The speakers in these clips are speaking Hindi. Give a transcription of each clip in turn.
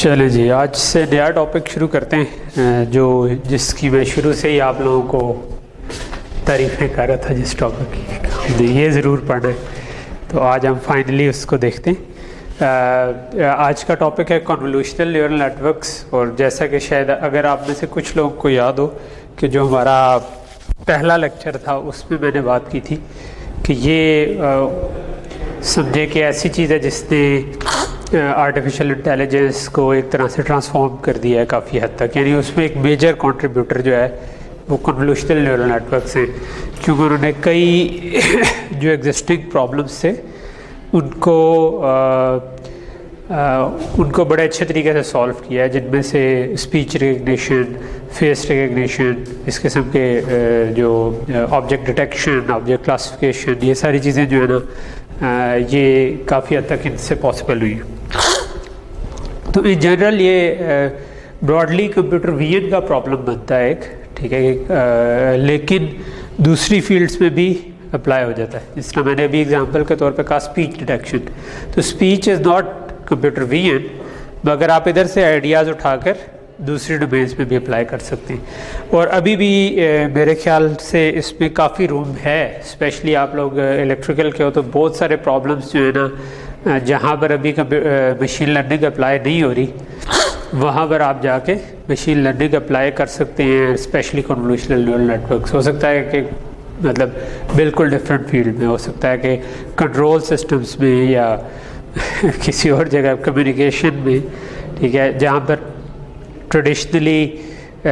चलें जी, आज से नया टॉपिक शुरू करते हैं जिसकी मैं शुरू से ही आप लोगों को तारीफ़ें कर रहा था। जिस टॉपिक की ये ज़रूर पढ़ना है, तो आज हम फाइनली उसको देखते हैं। आज का टॉपिक है कन्वोल्यूशनल न्यूरल नेटवर्क्स। और जैसा कि शायद अगर आप में से कुछ लोगों को याद हो कि जो हमारा पहला लेक्चर था उसमें मैंने बात की थी कि ये समझे कि ऐसी चीज़ है जिसने आर्टिफिशियल इंटेलिजेंस को एक तरह से ट्रांसफॉर्म कर दिया है काफ़ी हद तक। यानी उसमें एक मेजर कंट्रीब्यूटर जो है वो कन्वोल्यूशनल न्यूरल नेटवर्क्स हैं, क्योंकि उन्होंने कई जो एग्जिस्टिंग प्रॉब्लम्स थे उनको बड़े अच्छे तरीके से सॉल्व किया है, जिनमें से स्पीच रिकग्निशन, फेस रिकग्निशन, इस किस्म के जो ऑब्जेक्ट डिटेक्शन, ऑब्जेक्ट क्लासिफिकेशन, ये सारी चीज़ें जो है ना ये काफ़ी हद तक इनसे पॉसिबल हुई। तो इन जनरल ये ब्रॉडली कंप्यूटर विजन का प्रॉब्लम बनता है एक, ठीक है, लेकिन दूसरी फील्ड्स में भी अप्लाई हो जाता है। जिस तरह मैंने अभी एग्जांपल के तौर पे कहा स्पीच डिटेक्शन, तो speech is not computer vision, मगर आप इधर से आइडियाज़ उठाकर दूसरी डोमेन्स में भी अप्लाई कर सकते हैं। और अभी भी मेरे ख्याल से इसमें काफ़ी रूम है, स्पेशली आप लोग इलेक्ट्रिकल के हो तो बहुत सारे प्रॉब्लम्स जो है ना जहाँ पर अभी मशीन लर्निंग अप्लाई नहीं हो रही, वहाँ पर आप जाके मशीन लर्निंग अप्लाई कर सकते हैं, स्पेशली कन्वोल्यूशनल न्यूरल नेटवर्क्स। हो सकता है कि मतलब बिल्कुल डिफरेंट फील्ड में, हो सकता है कि कंट्रोल सिस्टम्स में या किसी और जगह कम्युनिकेशन में, ठीक है, जहाँ पर ट्रेडिशनली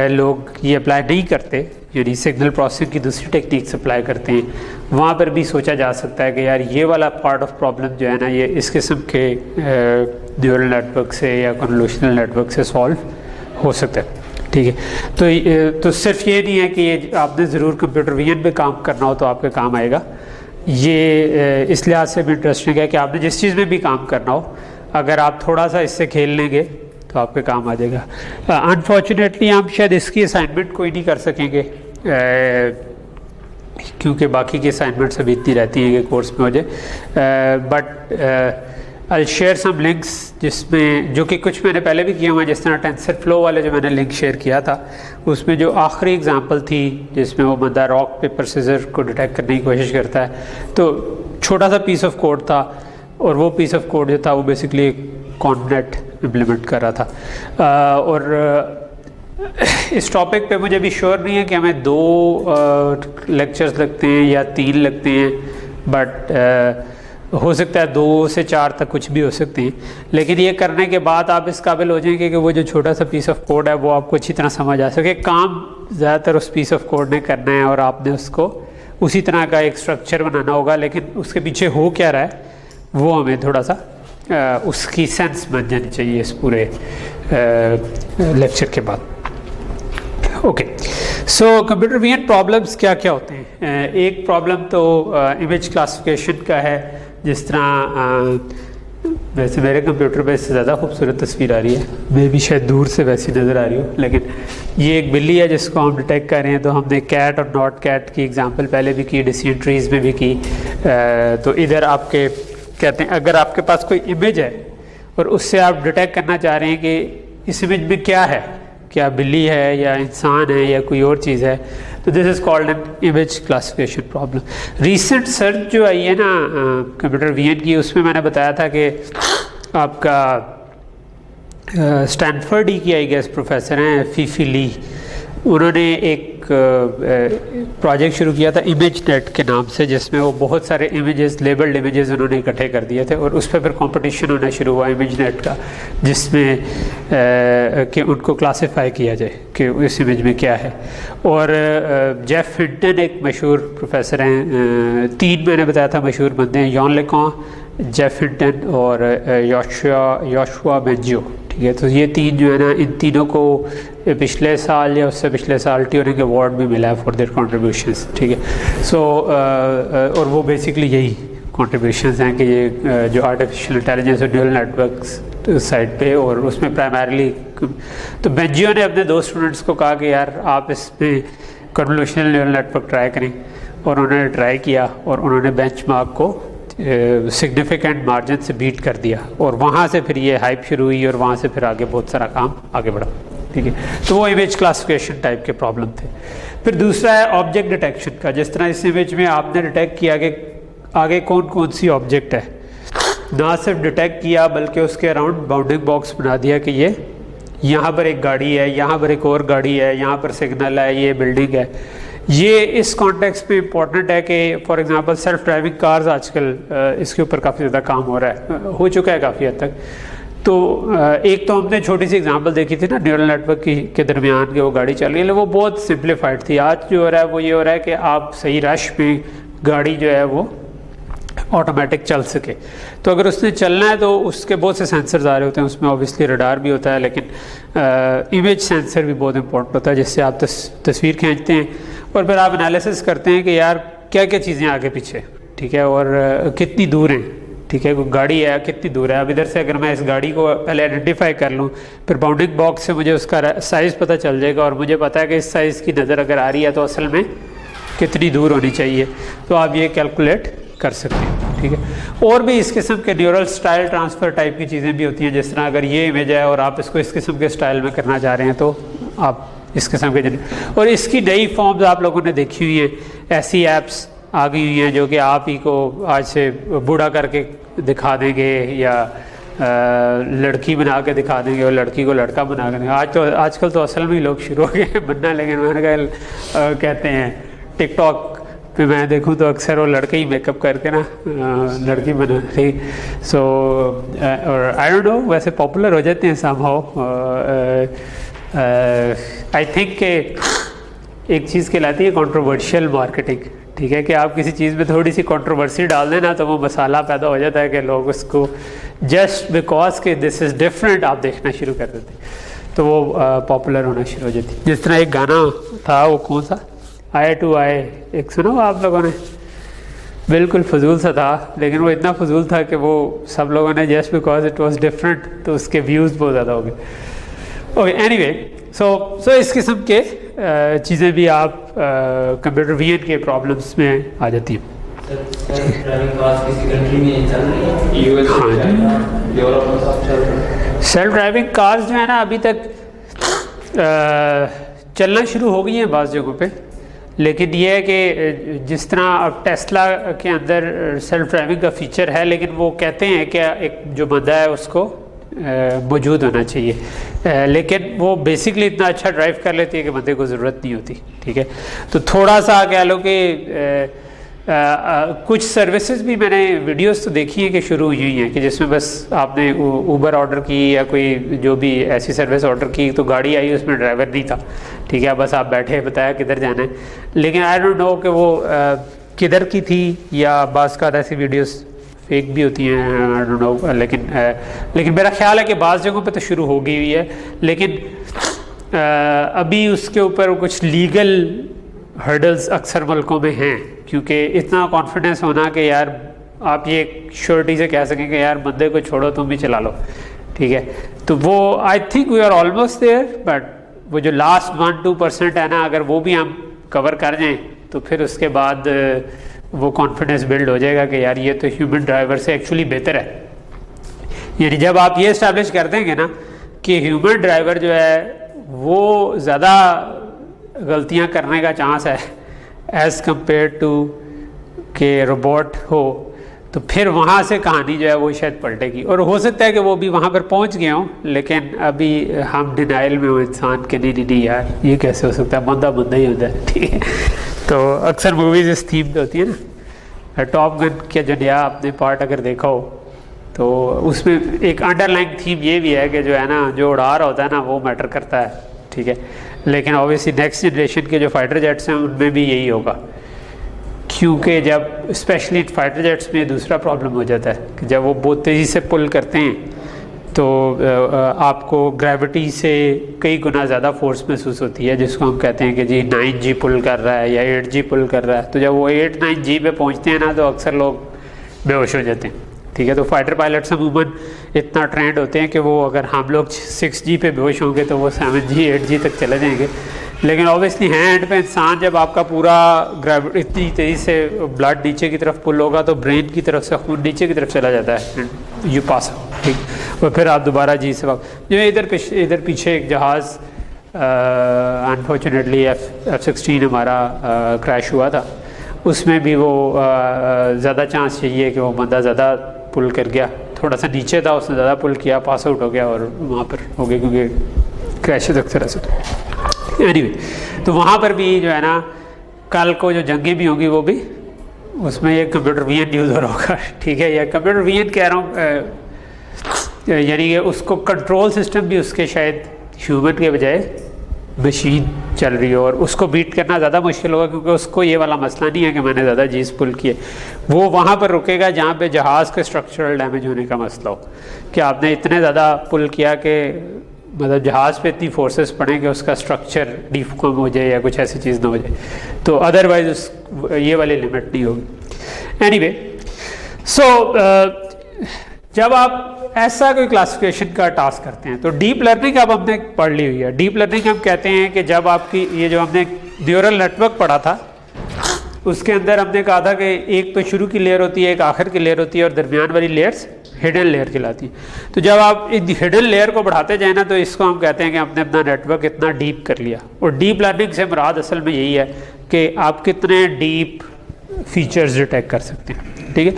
लोग ये अप्लाई नहीं करते, यानी सिग्नल प्रोसेसिंग की दूसरी टेक्निक्स अप्लाई करते हैं, वहाँ पर भी सोचा जा सकता है कि यार ये वाला पार्ट ऑफ प्रॉब्लम जो है ना ये इस किस्म के न्यूरल नेटवर्क से या कन्वोल्यूशनल नेटवर्क से सॉल्व हो सकता है, ठीक है। तो सिर्फ ये नहीं है कि ये आपने ज़रूर कंप्यूटर विजन पे काम करना हो तो आपके काम आएगा। ये इस लिहाज से भी इंटरेस्टिंग है कि आपने जिस चीज़ में भी काम करना हो, अगर आप थोड़ा सा इससे खेल लेंगे तो आपके काम आ जाएगा। अनफॉर्चुनेटली हम शायद इसकी असाइनमेंट कोई नहीं कर सकेंगे, क्योंकि बाकी की असाइनमेंट्स अभी इतनी रहती हैं कि कोर्स में हो जाए। But I share some links जिसमें जो कि कुछ मैंने पहले भी किए हुए हैं, जिस तरह टेंसर फ्लो वाले जो मैंने लिंक शेयर किया था, उसमें जो आखिरी एग्जांपल थी जिसमें वो बंदा रॉक पेपर सीजर को डिटेक्ट करने की कोशिश करता है, तो छोटा सा पीस ऑफ कोड था और वो पीस ऑफ कोड जो था वो बेसिकली कॉन्नेट इम्प्लीमेंट कर रहा था। और इस टॉपिक पे मुझे भी श्योर नहीं है कि हमें 2 लेक्चर्स लगते हैं या 3 लगते हैं, बट हो सकता है 2 से 4 तक कुछ भी हो सकते हैं। लेकिन ये करने के बाद आप इस काबिल हो जाएंगे कि वो जो छोटा सा पीस ऑफ कोड है वो आपको अच्छी तरह समझ आ सके। काम ज़्यादातर उस पीस ऑफ कोड ने करना है और आपने उसको उसी तरह का एक स्ट्रक्चर बनाना होगा, लेकिन उसके पीछे हो क्या रहा है वो हमें थोड़ा सा उसकी सेंस बन जानी चाहिए इस पूरे लेक्चर के बाद। Okay, so computer vision problems क्या क्या होते हैं। एक प्रॉब्लम तो इमेज क्लासिफिकेशन का है, जिस तरह वैसे मेरे कंप्यूटर पे इससे ज़्यादा खूबसूरत तस्वीर आ रही है, मैं भी शायद दूर से वैसी नज़र आ रही हूँ, लेकिन ये एक बिल्ली है जिसको हम डिटेक्ट कर रहे हैं। तो हमने कैट और नॉट कैट की एग्जांपल पहले भी की, डिसीजन ट्रीज में भी की। तो इधर आपके कहते हैं अगर आपके पास कोई इमेज है और उससे आप डिटेक्ट करना चाह रहे हैं कि इस इमेज में क्या है, क्या बिल्ली है या इंसान है या कोई और चीज़ है, तो this is called an image classification problem. Recent search जो आई है ना कंप्यूटर विजन की, उसमें मैंने बताया था कि आपका स्टैनफोर्ड ही की आई गेस प्रोफेसर हैं फीफी ली, उन्होंने एक प्रोजेक्ट शुरू किया था इमेज नेट के नाम से, जिसमें वो बहुत सारे इमेजेस, लेबल्ड इमेजेस उन्होंने इकट्ठे कर दिए थे और उस पर फिर कंपटीशन होना शुरू हुआ इमेज नेट का, जिसमें कि उनको क्लासिफाई किया जाए कि इस इमेज में क्या है। और जेफ हिंटन एक मशहूर प्रोफेसर हैं, 3 मैंने बताया था मशहूर बंदे हैं, यॉन लेकॉन, जेफ हिंटन और योशुआ बेंजियो, ठीक है। तो ये 3 जो है ना, इन तीनों को पिछले साल या उससे पिछले साल ट्यूरिंग अवार्ड भी मिला है फॉर देयर कॉन्ट्रीब्यूशंस, ठीक है। सो और वो बेसिकली यही कॉन्ट्रीब्यूशंस हैं कि ये जो आर्टिफिशियल इंटेलिजेंस और न्यूरल नेटवर्क्स साइड पे, और उसमें प्राइमरली तो बेंजियो ने अपने 2 स्टूडेंट्स को कहा कि यार आप इसमें कन्वोल्यूशनल न्यूरल नेटवर्क ट्राई करें, और उन्होंने ट्राई किया और उन्होंने बेंचमार्क को सिग्निफिकेंट मार्जिन से बीट कर दिया, और वहाँ से फिर ये हाइप शुरू हुई और वहाँ से फिर आगे बहुत सारा काम आगे बढ़ा, ठीक है। तो वो इमेज क्लासिफिकेशन टाइप के प्रॉब्लम थे। फिर दूसरा है ऑब्जेक्ट डिटेक्शन का, जिस तरह इस इमेज में आपने डिटेक्ट किया कि आगे कौन कौन सी ऑब्जेक्ट है, ना सिर्फ डिटेक्ट किया बल्कि उसके अराउंड बाउंडिंग बॉक्स बना दिया कि ये यहाँ पर एक गाड़ी है, यहाँ पर एक और गाड़ी है, यहाँ पर सिग्नल है, ये बिल्डिंग है। ये इस कॉन्टेक्स्ट में इम्पॉर्टेंट है कि for example self driving cars आजकल इसके ऊपर काफ़ी ज़्यादा काम हो रहा है, हो चुका है काफ़ी हद तक। तो एक तो हमने छोटी सी एग्जांपल देखी थी ना न्यूरल नेटवर्क के दरमियान कि वो गाड़ी चल रही है, वो बहुत सिंप्लीफाइड थी। आज जो हो रहा है वो ये हो रहा है कि आप सही रश में गाड़ी जो है वो ऑटोमेटिक चल सके। तो अगर उसने चलना है तो उसके बहुत से सेंसर्स आ रहे होते हैं, उसमें ऑब्वियसली रडार भी होता है, लेकिन इमेज सेंसर भी बहुत इंपॉर्टेंट होता है, जिससे आप तस्वीर खींचते हैं और फिर आप एनालिसिस करते हैं कि यार क्या क्या चीज़ें आगे पीछे, ठीक है, और कितनी दूर हैं, ठीक है, गाड़ी है कितनी दूर है। अब इधर से अगर मैं इस गाड़ी को पहले आइडेंटिफाई कर लूँ, फिर बाउंडिंग बॉक्स से मुझे उसका साइज़ पता चल जाएगा, और मुझे पता है कि इस साइज़ की नज़र अगर आ रही है तो असल में कितनी दूर होनी चाहिए, तो आप ये कैलकुलेट कर सकते हैं, ठीक है। और भी इस किस्म के न्यूरल स्टाइल ट्रांसफ़र टाइप की चीज़ें भी होती हैं, जिस तरह अगर ये इमेज है और आप इसको इस किस्म के स्टाइल में करना चाह रहे हैं तो आप इस किस्म के, और इसकी नई फॉर्म्स आप लोगों ने देखी हुई हैं, ऐसी ऐप्स आ गई हुई हैं जो कि आप ही को आज से बूढ़ा करके दिखा देंगे या लड़की बना के दिखा देंगे और लड़की को लड़का बना के देंगे। आजकल तो असल में ही लोग शुरू हो गए बनना, लेकिन मैंने कहा कहते हैं टिकटॉक पे मैं देखूं तो अक्सर वो लड़के ही मेकअप करके ना लड़की बना रही। सो और आई डोंट नो, वैसे पॉपुलर हो जाते हैं समहाउ। आई थिंक एक चीज़ कहलाती है कंट्रोवर्शियल मार्केटिंग, ठीक है, कि आप किसी चीज़ में थोड़ी सी कंट्रोवर्सी डाल दें ना तो वो मसाला पैदा हो जाता है कि लोग उसको जस्ट बिकॉज के दिस इज़ डिफरेंट आप देखना शुरू कर देते, तो वो पॉपुलर होना शुरू हो जाती। जिस तरह एक गाना था, वो कौन सा, आए टू आए, एक सुनो आप लोगों ने, बिल्कुल फजूल सा था, लेकिन वो इतना फजूल था कि वो सब लोगों ने just because it was different तो उसके व्यूज़ बहुत ज़्यादा हो गए। ओके, एनीवे, सो इस किस्म के चीज़ें भी आप कंप्यूटर विजन के प्रॉब्लम्स में आ जाती हैं। सेल्फ ड्राइविंग कार्स जो है ना अभी तक चलना शुरू हो गई हैं बाज़ जगहों पे, लेकिन ये है कि जिस तरह अब टेस्ला के अंदर सेल्फ ड्राइविंग का फीचर है, लेकिन वो कहते हैं कि एक जो बंदा है उसको मौजूद होना चाहिए, लेकिन वो बेसिकली इतना अच्छा ड्राइव कर लेती है कि बंदे को ज़रूरत नहीं होती, ठीक है। तो थोड़ा सा कह लो कि कुछ सर्विसेज भी मैंने वीडियोस तो देखी हैं कि शुरू हुई हैं कि जिसमें बस आपने ऊबर ऑर्डर की या कोई जो भी ऐसी सर्विस ऑर्डर की तो गाड़ी आई, उसमें ड्राइवर नहीं था, ठीक है, बस आप बैठे बताया किधर जाना है। लेकिन आई डोंट नो कि वो किधर की थी, या बाज़ का ऐसी वीडियोस फेक भी होती हैं, आई डोंट नो, लेकिन मेरा ख्याल है कि बाज़ जगहों पे तो शुरू हो गई हुई है, लेकिन अभी उसके ऊपर कुछ लीगल हर्डल्स अक्सर मुल्कों में हैं, क्योंकि इतना कॉन्फिडेंस होना कि यार आप ये श्योरिटी से कह सकें कि यार बंदे को छोड़ो तुम भी चला लो, ठीक है। तो वो I think we are almost there, but वो जो लास्ट 1-2% है ना, अगर वो भी हम कवर कर जाएं तो फिर उसके बाद वो कॉन्फिडेंस बिल्ड हो जाएगा कि यार ये तो ह्यूमन ड्राइवर से एक्चुअली बेहतर है। यानी जब आप ये इस्टेब्लिश कर देंगे ना कि ह्यूमन ड्राइवर जो है वो ज़्यादा गलतियां करने का चांस है एज़ कम्पेयर टू के रोबोट हो, तो फिर वहाँ से कहानी जो है वो शायद पलटेगी। और हो सकता है कि वो भी वहाँ पर पहुँच गए हों, लेकिन अभी हम डिनाइल में हो इंसान के नहीं यार ये कैसे हो सकता है, बंदा ही होता है, ठीक है। तो अक्सर मूवीज़ इस थीम पे होती है ना। टॉप गन के जो नया आपने पार्ट अगर देखा हो तो उसमें एक अंडरलाइंग थीम ये भी है कि जो है ना जो उड़ा रहा होता है ना वो मैटर करता है, ठीक है। लेकिन ऑब्वियसली नेक्स्ट जनरेशन के जो फाइटर जेट्स हैं उनमें भी यही होगा, क्योंकि जब स्पेशली फाइटर जेट्स में दूसरा प्रॉब्लम हो जाता है कि जब वो बहुत तेज़ी से पुल करते हैं तो आपको ग्रेविटी से कई गुना ज़्यादा फोर्स महसूस होती है, जिसको हम कहते हैं कि जी 9G पुल कर रहा है या 8G पुल कर रहा है। तो जब वो 8-9G पे पहुंचते हैं ना तो अक्सर लोग बेहोश हो जाते हैं, ठीक है। तो फाइटर पायलट्स अमूमन इतना ट्रेंड होते हैं कि वो अगर हम लोग 6G पे बेहोश होंगे तो वो 7G 8G तक चले जाएंगे, लेकिन ऑब्वियसली हैंड पे इंसान जब आपका पूरा ग्रेविटी इतनी तेज़ी से ब्लड नीचे की तरफ पुल होगा तो ब्रेन की तरफ से खून नीचे की तरफ चला जाता है, यू पास आउट, ठीक। और फिर आप दोबारा जी से वापस, जो इधर पीछे एक जहाज़ अनफॉर्चुनेटली F-16 हमारा क्रैश हुआ था, उसमें भी वो ज़्यादा चांस यही है कि वो बंदा ज़्यादा पुल कर गया, थोड़ा सा नीचे था, उसने ज़्यादा पुल किया, पास आउट हो गया और वहाँ पर हो गया, क्योंकि क्रैशेज अक्सर ऐसे तो एनीवे, तो वहाँ पर भी जो है ना कल को जो जंगें भी होंगी वो भी उसमें ये कंप्यूटर विजन यूज़ हो रहा होगा, ठीक है। या कंप्यूटर विजन कह रहा हूँ यानी कि उसको कंट्रोल सिस्टम भी उसके शायद ह्यूमन के बजाय मशीन चल रही हो, और उसको बीट करना ज़्यादा मुश्किल होगा क्योंकि उसको ये वाला मसला नहीं है कि मैंने ज़्यादा चीज़ पुल किए, वो वहाँ पर रुकेगा जहाँ पे जहाज़ के स्ट्रक्चरल डैमेज होने का मसला हो, कि आपने इतने ज़्यादा पुल किया कि मतलब जहाज़ पे इतनी फोर्सेस पड़ें कि उसका स्ट्रक्चर डिफॉर्म हो जाए या कुछ ऐसी चीज़ ना हो जाए, तो अदरवाइज ये वाली लिमिट नहीं होगी। एनीवे, सो जब आप ऐसा कोई क्लासिफिकेशन का टास्क करते हैं तो डीप लर्निंग अब हमने पढ़ ली हुई है। डीप लर्निंग हम कहते हैं कि जब आपकी ये जो हमने न्यूरल नेटवर्क पढ़ा था उसके अंदर हमने कहा था कि एक तो शुरू की लेयर होती है, एक आखिर की लेयर होती है, और दरमियान वाली लेयर्स हिडन लेयर कहलाती है। तो जब आप इन हिडन लेयर को बढ़ाते जाए ना तो इसको हम कहते हैं कि हमने अपना नेटवर्क इतना डीप कर लिया। और डीप लर्निंग से मुराद असल में यही है कि आप कितने डीप फीचर्स डिटेक्ट कर सकते हैं, ठीक है।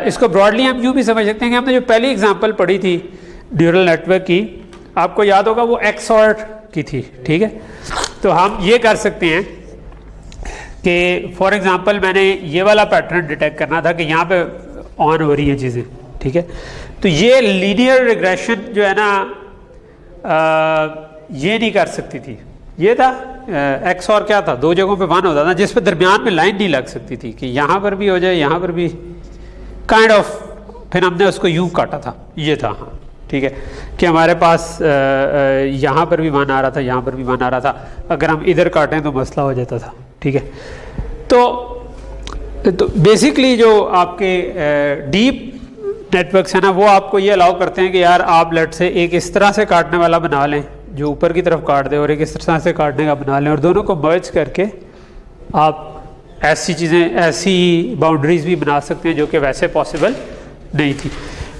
इसको ब्रॉडली हम यूँ भी समझ सकते हैं कि हमने जो पहली एग्जांपल पढ़ी थी न्यूरल नेटवर्क की, आपको याद होगा वो XOR की थी, ठीक है। तो हम ये कर सकते हैं कि फॉर एग्जांपल मैंने ये वाला पैटर्न डिटेक्ट करना था कि यहाँ पे ऑन हो रही है चीज़ें, ठीक है। तो ये लीनियर रिग्रेशन जो है ना ये नहीं कर सकती थी, ये था XOR क्या था, दो जगहों पे 1 होता था जिस पे दरमियान में लाइन नहीं लग सकती थी कि यहाँ पर भी हो जाए यहाँ पर भी काइंड ऑफ, फिर हमने उसको यूं काटा था, ये था, हाँ ठीक है, कि हमारे पास यहाँ पर भी 1 आ रहा था, यहाँ पर भी 1 आ रहा था, अगर हम इधर काटें तो मसला हो जाता था, ठीक है। तो बेसिकली जो आपके डीप नेटवर्क्स है ना वो आपको ये अलाउ करते हैं कि यार आप लेट से एक इस तरह से काटने वाला बना लें जो ऊपर की तरफ काट दे और एक इस तरह से काटने का बना लें, और दोनों को मर्ज करके आप ऐसी चीज़ें, ऐसी बाउंड्रीज भी बना सकते हैं जो कि वैसे पॉसिबल नहीं थी।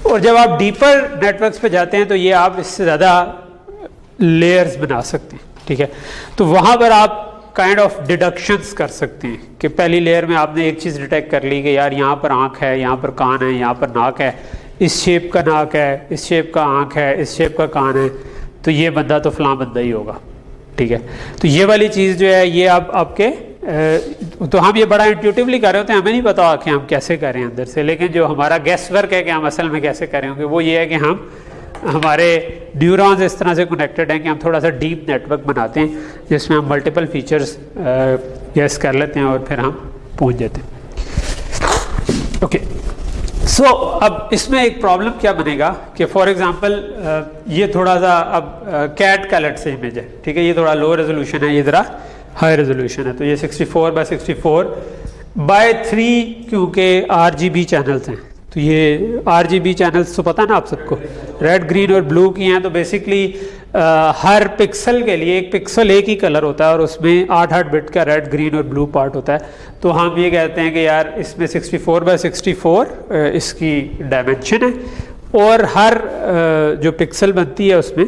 और जब आप डीपर नेटवर्क्स पे जाते हैं तो ये आप इससे ज़्यादा लेयर्स बना सकते हैं, ठीक है। तो वहाँ पर आप काइंड ऑफ डिडक्शंस कर सकते हैं कि पहली लेयर में आपने एक चीज़ डिटेक्ट कर ली कि यार यहाँ पर आँख है, यहाँ पर कान है, यहाँ पर नाक है, इस शेप का नाक है, इस शेप का आँख है, इस शेप का कान है, तो ये बंदा तो फलां बंदा ही होगा, ठीक है। तो ये वाली चीज़ जो है ये आप आपके तो हम ये बड़ा इंट्यूटिवली कर रहे होते हैं, हमें नहीं पता कि हम कैसे कर रहे हैं अंदर से, लेकिन जो हमारा गेस वर्क है कि हम असल में कैसे कर रहे होंगे वो ये है कि हम हमारे न्यूरॉन्स इस तरह से कनेक्टेड हैं कि हम थोड़ा सा डीप नेटवर्क बनाते हैं जिसमें हम मल्टीपल फीचर्स गेस कर लेते हैं और फिर हम पहुंच जाते हैं। ओके, सो अब इसमें एक प्रॉब्लम क्या बनेगा कि फॉर एग्जांपल ये थोड़ा सा अब कैट कैलेट से इमेज है, ठीक है, ये थोड़ा लो रेजोल्यूशन है, ये ज़रा हाई रेजोल्यूशन है, तो ये 64x64/3 क्योंकि RGB चैनल्स हैं, तो ये RGB चैनल्स तो पता ना आप सबको, रेड ग्रीन और ब्लू की हैं। तो बेसिकली हर पिक्सल के लिए एक पिक्सल एक ही कलर होता है और उसमें 8-8 बिट का रेड ग्रीन और ब्लू पार्ट होता है। तो हम ये कहते हैं कि यार इसमें 64x64 इसकी डायमेंशन है और हर जो पिक्सल बनती है उसमें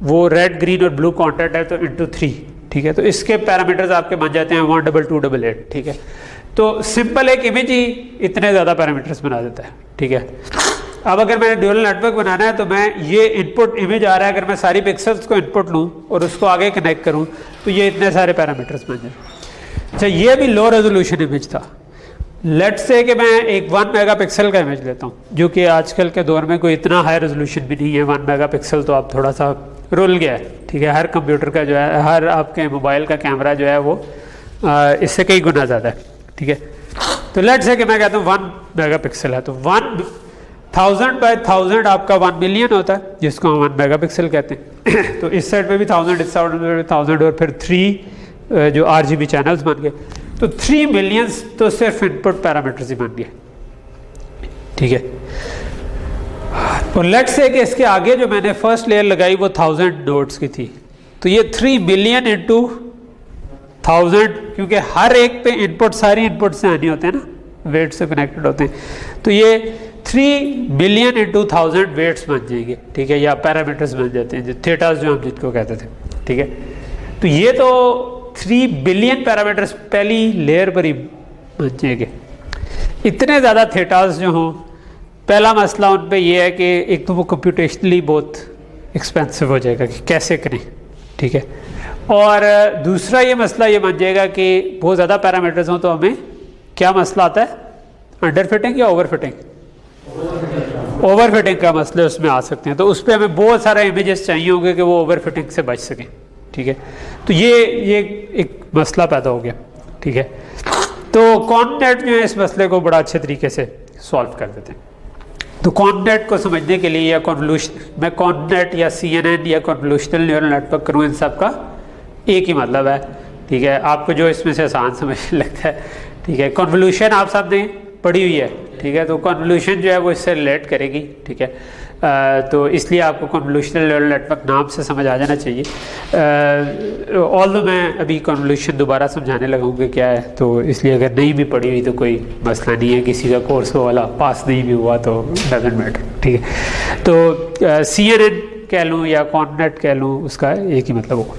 वो रेड ग्रीन और ब्लू कॉन्टेंट है, तो इंटू 3, ठीक है। तो इसके पैरामीटर्स आपके बन जाते हैं 12288, ठीक है। तो सिंपल एक इमेज ही इतने ज़्यादा पैरामीटर्स बना देता है, ठीक है। अब अगर मैंने ड्यूअल नेटवर्क बनाना है तो मैं ये इनपुट इमेज आ रहा है, अगर मैं सारी पिक्सल्स को इनपुट लूँ और उसको आगे कनेक्ट करूँ तो ये इतने सारे पैरामीटर्स बन जाए। अच्छा, ये भी लो रेजोल्यूशन इमेज था। लेट्स से कि मैं एक 1 मेगापिक्सल का इमेज लेता हूँ, जो कि आजकल के दौर में कोई इतना हाई रेजोल्यूशन भी नहीं है। 1 मेगापिक्सल तो आप थोड़ा सा रुल गया है, ठीक है। हर कंप्यूटर का जो है, हर आपके मोबाइल का कैमरा जो है वो इससे कई गुना ज़्यादा है, ठीक है। तो लेट्स से कि मैं कहता हूँ 1 मेगापिक्सल है, तो 1000/1000 आपका 1 मिलियन होता है, जिसको हम 1 मेगापिक्सल कहते हैं। तो इस साइड पे भी 1000, इस साइड पे भी 1000 और फिर 3 जो RGB चैनल्स बन गए, तो 3 मिलियंस तो सिर्फ इनपुट पैरामीटर्स ही बन गए, ठीक है। और लेट्स से कि इसके आगे जो मैंने फर्स्ट लेयर लगाई वो 1000 नोड्स की थी, तो ये 3 मिलियन इंटू 1000, क्योंकि हर एक पे इनपुट सारी इनपुट से आनी होते हैं ना, वेट से कनेक्टेड होते हैं, तो ये 3 बिलियन इंटू 1000 वेट्स बन जाएंगे, ठीक है, या पैरामीटर्स बन जाते हैं, थीटास जो हम जिनको कहते थे, ठीक है। तो ये तो 3 बिलियन पैरामीटर्स पहली लेयर पर ही बन जाएंगे। इतने ज़्यादा थीटास जो हों, पहला मसला उन पे ये है कि एक तो वो कंप्यूटेशनली बहुत एक्सपेंसिव हो जाएगा कि कैसे करें, ठीक है, और दूसरा ये मसला ये बन जाएगा कि बहुत ज़्यादा पैरामीटर्स हों तो हमें क्या मसला आता है, अंडर फिटिंग या ओवर फिटिंग, ओवर फिटिंग का मसले उसमें आ सकते हैं। तो उस पर हमें बहुत सारे इमेजेस चाहिए होंगे कि वो ओवर फिटिंग से बच सकें, ठीक है। तो ये एक मसला पैदा हो गया, ठीक है। तो कॉननेट जो है इस मसले को बड़ा अच्छे तरीके से सॉल्व कर देते हैं। तो कॉननेट को समझने के लिए, या कॉन्वोल्यूशन, मैं कॉननेट या CNN या कॉन्वोल्यूशनल न्यूरल नेटवर्क करूँ, इन सब का एक ही मतलब है, ठीक है। आपको जो इसमें से आसान समझने लगता है, ठीक है। कॉन्वोल्यूशन आप सब ने पढ़ी हुई है, ठीक है, तो कॉन्वोल्यूशन जो है वो इससे रिलेट करेगी, ठीक है। तो इसलिए आपको कॉन्वोल्यूशनल न्यूरल नेटवर्क नाम से समझ आ जाना चाहिए। ऑल्दो मैं अभी कॉन्वोल्यूशन दोबारा समझाने लगाऊंगा क्या है, तो इसलिए अगर नहीं भी पढ़ी हुई तो कोई मसला नहीं है, किसी का कोर्स वाला पास नहीं भी हुआ तो डजंट मैटर, ठीक है। तो CNN कह लूँ या कॉननेट कह लूँ, उसका एक ही मतलब होगा।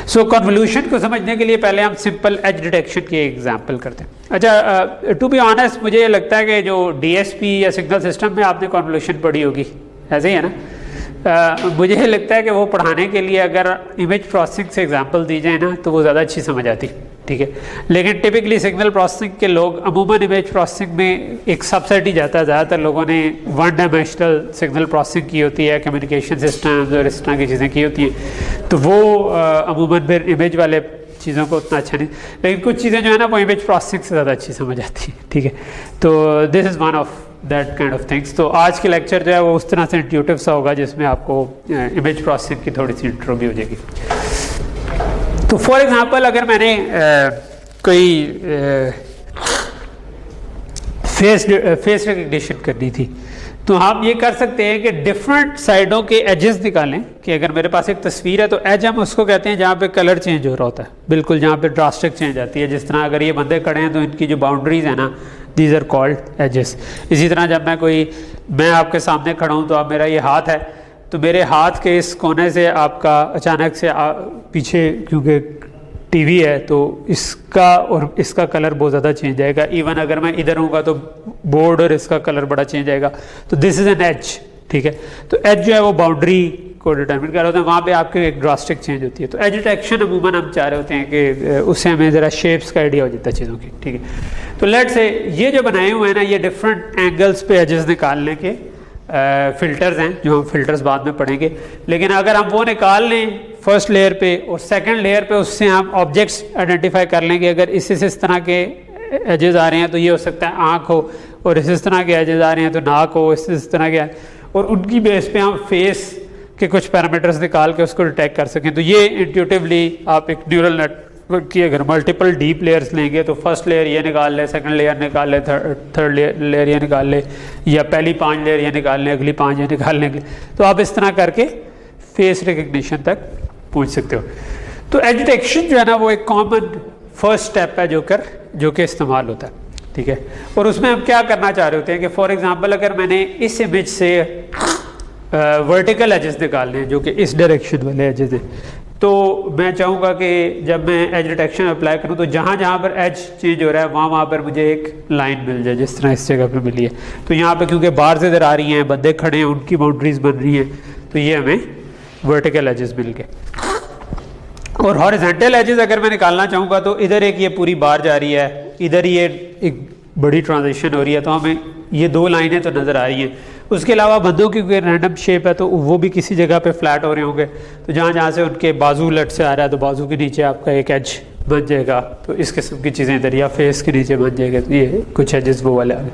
सो कन्वोल्यूशन को समझने के लिए पहले हम सिंपल एज डिटेक्शन की एग्जांपल करते हैं। अच्छा, टू बी ऑनेस्ट मुझे लगता है कि जो DSP या सिग्नल सिस्टम में आपने कन्वोल्यूशन पढ़ी होगी, ऐसे ही है ना। मुझे लगता है कि वो पढ़ाने के लिए अगर इमेज प्रोसेसिंग से एग्जांपल दी जाए ना तो वो ज़्यादा अच्छी समझ आती, ठीक है। लेकिन टिपिकली सिग्नल प्रोसेसिंग के लोग अमूमन इमेज प्रोसेसिंग में एक सबसेट ही जाता है। ज़्यादातर लोगों ने 1 डायमेंशनल सिग्नल प्रोसेसिंग की होती है, कम्युनिकेशन सिस्टम्स और इस तरह की चीज़ें की होती हैं, तो वो अमूमन फिर इमेज वाले चीज़ों को उतना अच्छा नहीं, लेकिन कुछ चीज़ें जो है ना वो इमेज प्रोसेसिंग से ज़्यादा अच्छी समझ आती है, ठीक है। तो this is one of that kind of things. तो आज के लेक्चर जो है वो उस तरह से इंट्यूटिव सा होगा जिसमें आपको इमेज प्रोसेसिंग की थोड़ी सी इंट्रो भी हो जाएगी। तो फॉर एग्जांपल अगर मैंने कोई फेस रिकग्निशन करनी थी, तो हम ये कर सकते हैं कि डिफरेंट साइडों के एजेस निकालें। कि अगर मेरे पास एक तस्वीर है तो एज हम उसको कहते हैं जहाँ पे कलर चेंज हो रहा होता है, बिल्कुल जहाँ पे ड्रास्टिक चेंज आती है। जिस तरह अगर ये बंदे खड़े हैं तो इनकी जो बाउंड्रीज है ना, दीज आर कॉल्ड एजेस। इसी तरह जब मैं आपके सामने खड़ा हूँ तो अब मेरा ये हाथ है, तो मेरे हाथ के इस कोने से आपका अचानक से पीछे, क्योंकि टीवी है तो इसका और इसका कलर बहुत ज़्यादा चेंज आएगा। इवन अगर मैं इधर हूँगा तो बोर्ड और इसका कलर बड़ा चेंज आएगा। तो दिस इज़ एन एज, ठीक है। तो एज जो है वो बाउंड्री को डिटरमिन कर रहे होते हैं, वहाँ पे आपके एक ड्रास्टिक चेंज होती है। तो एज डिटेक्शन अमूमन हम चाह रहे होते हैं कि उससे हमें ज़रा शेप्स का आइडिया हो जाता है चीज़ों की, ठीक है। तो लेट्स से ये जो बनाए हुए हैं ना, ये डिफरेंट एंगल्स पे एजेस निकालने के फ़िल्टर्स हैं, जो हम फ़िल्टर्स बाद में पढ़ेंगे। लेकिन अगर हम वो निकाल लें फर्स्ट लेयर पे और सेकंड लेयर पे, उससे हम ऑब्जेक्ट्स आइडेंटिफाई कर लेंगे। अगर इस तरह के एजेस आ रहे हैं तो ये हो सकता है आँख हो, और इस तरह के एजेस आ रहे हैं तो नाक हो, इस तरह के, और उनकी बेस पे हम फेस के कुछ पैरामीटर्स निकाल के उसको डिटेक्ट कर सकें। तो ये इंट्यूटिवली आप एक न्यूरल नेटवर्क की अगर मल्टीपल डीप लेयर्स लेंगे तो फर्स्ट लेयर ये निकाल ले, सेकंड लेयर निकाल ले, थर्ड लेयर ये निकाल ले, या पहली 5 लेयर ये निकाल लें, अगली 5 ये निकाल लेंगे। तो आप इस तरह करके फेस रिकग्निशन तक पहुंच सकते हो। तो एज डिटेक्शन जो है ना वो एक कॉमन फर्स्ट स्टेप है जो कि इस्तेमाल होता है, ठीक है। और उसमें हम क्या करना चाह रहे होते हैं कि फॉर एग्जांपल अगर मैंने इस इमेज से वर्टिकल एजेस निकालने हैं जो कि इस डायरेक्शन वाले एजेस हैं, तो मैं चाहूँगा कि जब मैं एज डिटेक्शन अप्लाई करूँ तो जहाँ पर एज चेंज हो रहा है वहाँ पर मुझे एक लाइन मिल जाए, जिस तरह इस जगह पे मिली है। तो यहाँ पे क्योंकि बार्स इधर आ रही हैं, बंदे खड़े हैं, उनकी बाउंड्रीज बन रही हैं, तो ये हमें वर्टिकल एजेस मिल गए। और हॉरिजॉन्टल एजेस अगर मैं निकालना चाहूँगा तो इधर एक ये पूरी बार जा रही है, इधर ये एक बड़ी ट्रांजिशन हो रही है, तो हमें ये 2 लाइनें तो नज़र आ रही हैं। उसके अलावा बंदों की कोई रैंडम शेप है तो वो भी किसी जगह पे फ्लैट हो रहे होंगे, तो जहाँ से उनके बाजू लट से आ रहा है तो बाजू के नीचे आपका एक एज बन जाएगा। तो इस किस्म की चीज़ें इधर, या फेस के नीचे बन जाएगा। तो ये कुछ एजेस वो वाले आ गए।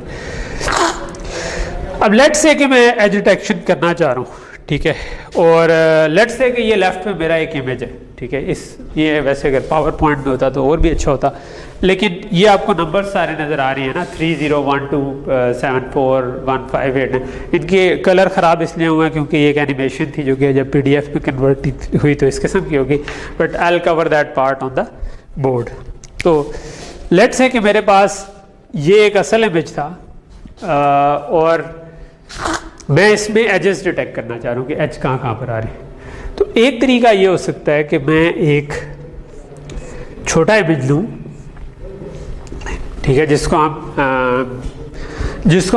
अब लेट्स से कि मैं एज डिटेक्शन करना चाह रहा हूँ, ठीक है, और लेट्स से कि ये लेफ्ट में मेरा एक इमेज है, ठीक है। ये वैसे अगर पावर पॉइंट में होता तो और भी अच्छा होता, लेकिन ये आपको नंबर सारे नज़र आ रहे हैं ना, 30127415 इनके कलर ख़राब इसलिए हुआ क्योंकि ये एक एनिमेशन थी जो कि जब PDF में कन्वर्ट हुई तो इस किस्म की होगी। But I will cover that part on the board. तो लेट्स से कि मेरे पास ये एक असल इमेज था और मैं इसमें एजेस डिटेक्ट करना चाह रहा हूँ कि एज कहाँ पर आ रही है। तो एक तरीका ये हो सकता है कि मैं एक छोटा इमेज लूँ, ठीक है, जिसको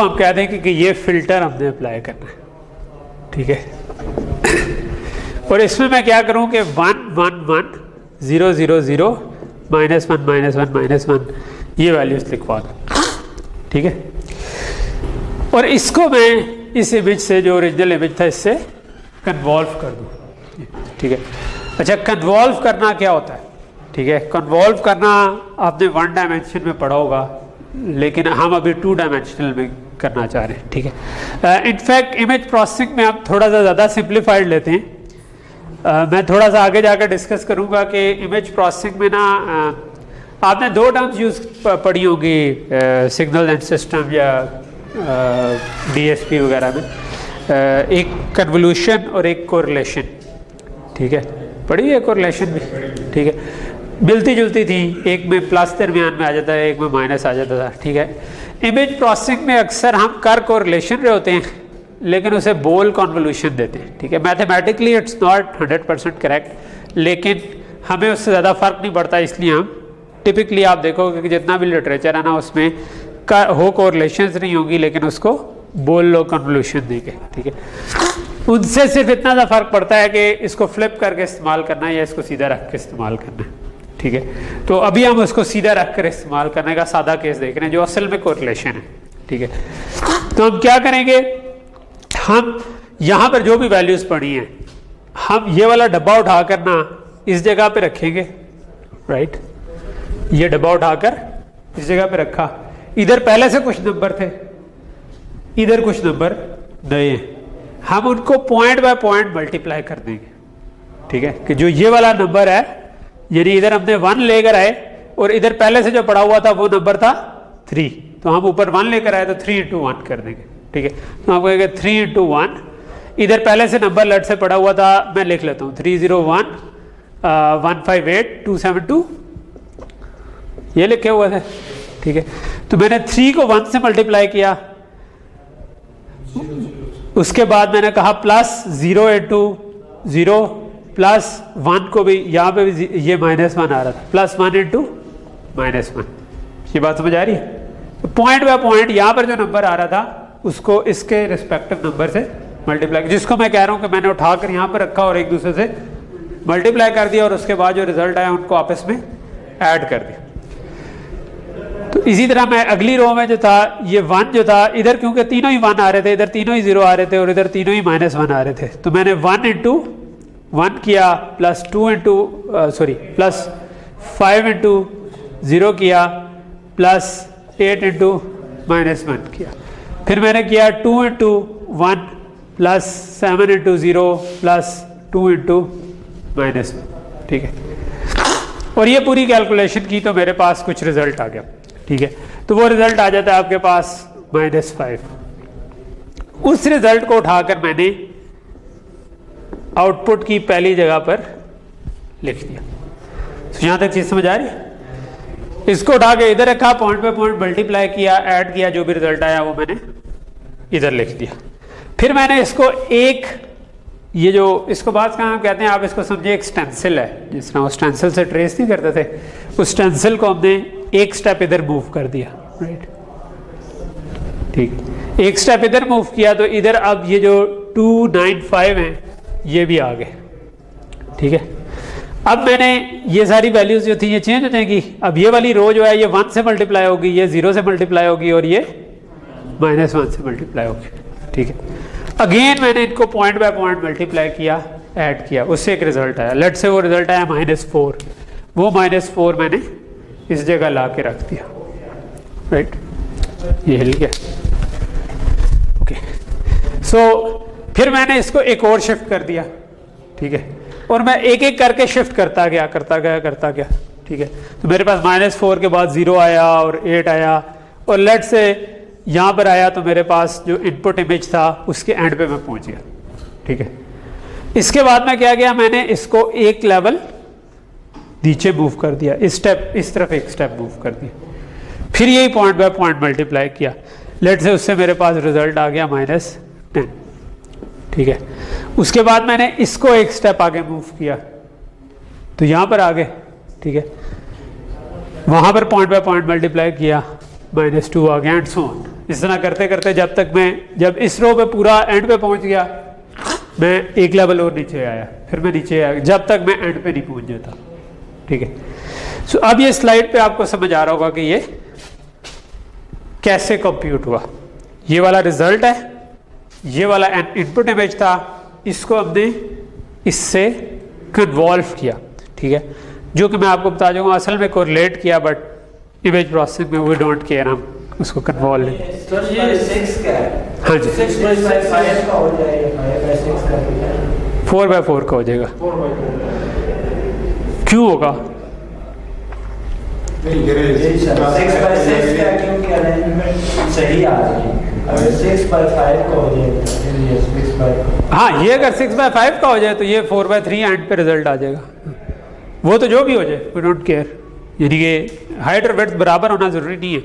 हम कह दें कि ये फिल्टर हमने अप्लाई करना है, ठीक है। और इसमें मैं क्या करूं कि 1 1 1 0 0 0 -1 -1 -1 ये वैल्यूज लिखवा दूं, ठीक है। और इसको मैं इस इमेज से, जो ओरिजिनल इमेज था, इससे कन्वॉल्व कर दूं, ठीक है। अच्छा, कन्वॉल्व करना क्या होता है, ठीक है। कन्वॉल्व करना आपने 1 डायमेंशन में पढ़ा होगा, लेकिन हम अभी 2 डायमेंशनल में करना चाह रहे हैं, ठीक है। इनफैक्ट इमेज प्रोसेसिंग में हम थोड़ा सा ज़्यादा सिंप्लीफाइड लेते हैं। मैं थोड़ा सा आगे जाकर डिस्कस करूंगा कि इमेज प्रोसेसिंग में ना आपने 2 टर्म्स यूज़ पढ़ी होगी सिग्नल एंड सिस्टम या DSP वगैरह में, एक कन्वोल्यूशन और एक कोरिलेशन, ठीक है। पढ़ी है कोरिलेशन भी, ठीक है, मिलती जुलती थी, एक में प्लस दरमियान में आ जाता है, एक में माइनस आ जाता था, ठीक है। इमेज प्रोसेसिंग में अक्सर हम कर कोरिलेशन रहे होते हैं, लेकिन उसे बोल कन्वोल्यूशन देते हैं, ठीक है। मैथमेटिकली इट्स नॉट 100% करेक्ट, लेकिन हमें उससे ज़्यादा फ़र्क नहीं पड़ता, इसलिए हम टिपिकली आप देखोगे कि जितना भी लिटरेचर है ना, उसमें हो कोरिलेशंस नहीं होगी, लेकिन उसको बोल लो कन्वोल्यूशन देके, ठीक है। उनसे सिर्फ इतना सा फ़र्क पड़ता है कि इसको फ्लिप करके इस्तेमाल करना है या इसको सीधा रख के इस्तेमाल करना है, ठीक है। तो अभी हम उसको सीधा रख कर इस्तेमाल करने का सादा केस देख रहे हैं, जो असल में कोरिलेशन है, ठीक है। तो हम क्या करेंगे, हम यहाँ पर जो भी वैल्यूज़ पढ़ी हैं, हम ये वाला डब्बा उठाकर ना इस जगह पे रखेंगे, राइट। ये डब्बा उठाकर इस जगह पे रखा, इधर पहले से कुछ नंबर थे, इधर कुछ नंबर नए हैं, हम उनको पॉइंट बाय पॉइंट मल्टीप्लाई कर देंगे, ठीक है। कि जो ये वाला नंबर है, यानी इधर हमने 1 लेकर आए और इधर पहले से जो पड़ा हुआ था वो नंबर था 3, तो हम ऊपर 1 लेकर आए तो 3 × 1 कर देंगे, ठीक है। तो हम कहेंगे 3 × 1, इधर पहले से नंबर लट से पड़ा हुआ था, मैं लिख लेता हूँ 301 158 272, ये लिखे हुए थे, ठीक है। तो मैंने 3 को 1 से मल्टीप्लाई किया, उसके बाद मैंने कहा प्लस 0 × 0 प्लस 1 को भी, यहाँ पे भी ये -1 आ रहा था, +1 × -1, ये बात समझ आ रही है। तो पॉइंट बाय पॉइंट यहाँ पर जो नंबर आ रहा था उसको इसके रिस्पेक्टिव नंबर से मल्टीप्लाई, जिसको मैं कह रहा हूँ कि मैंने उठाकर यहाँ पर रखा और एक दूसरे से मल्टीप्लाई कर दिया और उसके बाद जो रिजल्ट आया उनको आपस में ऐड कर दिया। तो इसी तरह मैं अगली रो में जो था, ये 1 जो था, इधर क्योंकि तीनों ही 1 आ रहे थे, इधर तीनों ही 0 आ रहे थे और इधर तीनों ही -1 आ रहे थे, तो मैंने 1 × 1 किया, प्लस 5 × 0 किया, प्लस 8 × -1 किया, फिर मैंने किया 2 × 1 प्लस 7 × 0 प्लस 2 × -1, ठीक है। और ये पूरी कैलकुलेशन की तो मेरे पास कुछ रिजल्ट आ गया, ठीक है। तो वो रिजल्ट आ जाता है आपके पास -5। उस रिजल्ट को उठाकर मैंने आउटपुट की पहली जगह पर लिख दिया। तो यहां तक चीज समझ आ रही है। इसको उठा के इधर रखा, पॉइंट पे पॉइंट मल्टीप्लाई किया, ऐड किया, जो भी रिजल्ट आया वो मैंने इधर लिख दिया। फिर मैंने इसको एक, ये जो इसको बात का हम कहते हैं, आप इसको समझिए एक स्टेंसिल है, जिस तरह वो स्टेंसिल से ट्रेस नहीं करते थे, उस स्टेंसिल को हमने एक स्टेप इधर मूव कर दिया, राइट, ठीक। एक स्टेप इधर मूव किया तो इधर अब ये जो 295 है ये भी आ गए, ठीक है। अब मैंने ये सारी वैल्यूज जो थी ये चेंज हो जाएंगी। अब ये वाली रो जो है ये 1 से मल्टीप्लाई होगी, ये 0 से मल्टीप्लाई होगी और ये -1 से मल्टीप्लाई होगी, ठीक है। अगेन मैंने इनको पॉइंट बाय पॉइंट मल्टीप्लाई किया, ऐड किया, उससे एक रिजल्ट आया। लेट से वो रिजल्ट आया -4, वो -4 मैंने इस जगह ला के रख दिया, राइट, ये हिल गया, ओके। सो फिर मैंने इसको एक और शिफ्ट कर दिया, ठीक है, और मैं एक एक करके शिफ्ट करता गया, ठीक है। तो मेरे पास -4 के बाद 0 आया और 8 आया, और लेट से यहाँ पर आया तो मेरे पास जो इनपुट इमेज था उसके एंड पे मैं पहुँच गया, ठीक है। इसके बाद मैं क्या किया, मैंने इसको एक लेवल नीचे मूव कर दिया, इस स्टेप इस तरफ एक स्टेप मूव कर दिया, फिर यही पॉइंट बाय पॉइंट मल्टीप्लाई किया, लेट से उससे मेरे पास रिजल्ट आ गया -10, ठीक है। उसके बाद मैंने इसको एक स्टेप आगे मूव किया तो यहाँ पर आ गए, ठीक है। वहाँ पर पॉइंट बाय पॉइंट मल्टीप्लाई किया, -2 आ गया एंड सो ऑन। इस तरह करते करते जब इस रो पे पूरा एंड पे पहुँच गया, मैं एक लेवल और नीचे आया, फिर मैं नीचे आया जब तक मैं एंड पे नहीं पहुँच जाता, ठीक है। सो अब ये स्लाइड पे आपको समझ आ रहा होगा कि ये कैसे कंप्यूट हुआ। ये वाला रिजल्ट है, ये वाला इनपुट इमेज था, इसको हमने इससे कन्वॉल्व किया, ठीक है, जो कि मैं आपको बता दूंगा असल में कोरिलेट किया, बट इमेज प्रोसेसिंग में वी डोंट केयर, हम उसको कन्वॉल्व लें। तो ये 6 का है, हाँ जी, 6/5 का हो जाएगा, 5/6 का 4/4 का हो जाएगा। 4/4 क्यों होगा? 6/6 का क्योंकि अरेंजमेंट सही आ रही है। अगर 6/5 का हो जाए तो ये 6/5, हाँ, ये अगर 6/5 का हो जाए तो ये 4/3 एंड पे रिजल्ट आ जाएगा। वो तो जो भी हो जाए, वी डोंट केयर, यानी कि हाइट और विड्थ बराबर होना ज़रूरी नहीं है,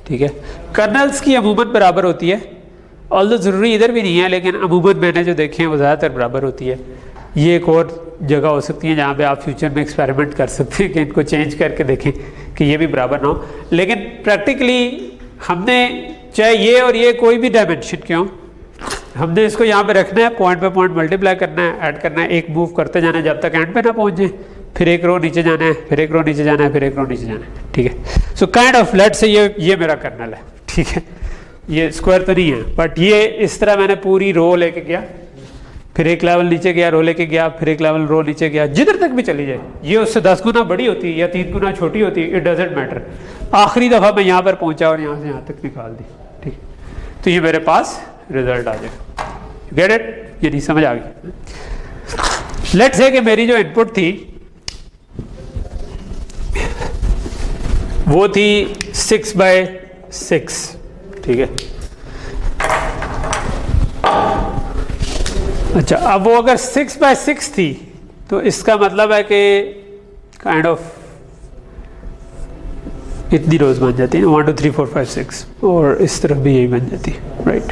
ठीक है। कर्नल्स की अमूमन बराबर होती है, ऑल्दो ज़रूरी इधर भी नहीं है, लेकिन अमूमन मैंने जो देखे हैं वो ज़्यादातर बराबर होती है। ये एक और जगह हो सकती है जहाँ पे आप फ्यूचर में एक्सपेरिमेंट कर सकते हैं कि इनको चेंज करके देखें कि ये भी बराबर ना हो, लेकिन प्रैक्टिकली हमने चाहे ये और ये कोई भी डायमेंशन क्यों, हमने इसको यहाँ पे रखना है, पॉइंट पे पॉइंट मल्टीप्लाई करना है, ऐड करना है, एक मूव करते जाना है जब तक एंड पे ना पहुँच जाए, फिर एक रो नीचे जाना है, फिर एक रो नीचे जाना है, फिर एक रो नीचे जाना है, ठीक है। सो काइंड ऑफ लेट से ये मेरा कर्नल है, ठीक है। ये स्क्वायर तो नहीं है, बट ये इस तरह मैंने पूरी रो लेके गया, फिर एक लेवल नीचे गया, रो लेके गया, फिर एक लेवल रो नीचे गया, जिधर तक भी चली जाए, ये उससे 10 गुना बड़ी होती है या 3 गुना छोटी होती है, इट डजेंट मैटर। आखिरी दफ़ा मैं यहाँ पर पहुँचा और यहाँ से यहाँ तक निकाल दी, ठीक। तो ये मेरे पास रिजल्ट आ जाएगा, गेट इट? ये नहीं समझ आ गई। लेट्स से कि मेरी जो इनपुट थी वो थी 6/6, ठीक है। अच्छा, अब वो अगर 6/6 थी तो इसका मतलब है कि काइंड ऑफ इतनी रोज बन जाती है, 1 2 3 4 5 6, और इस तरफ भी यही बन जाती है, राइट,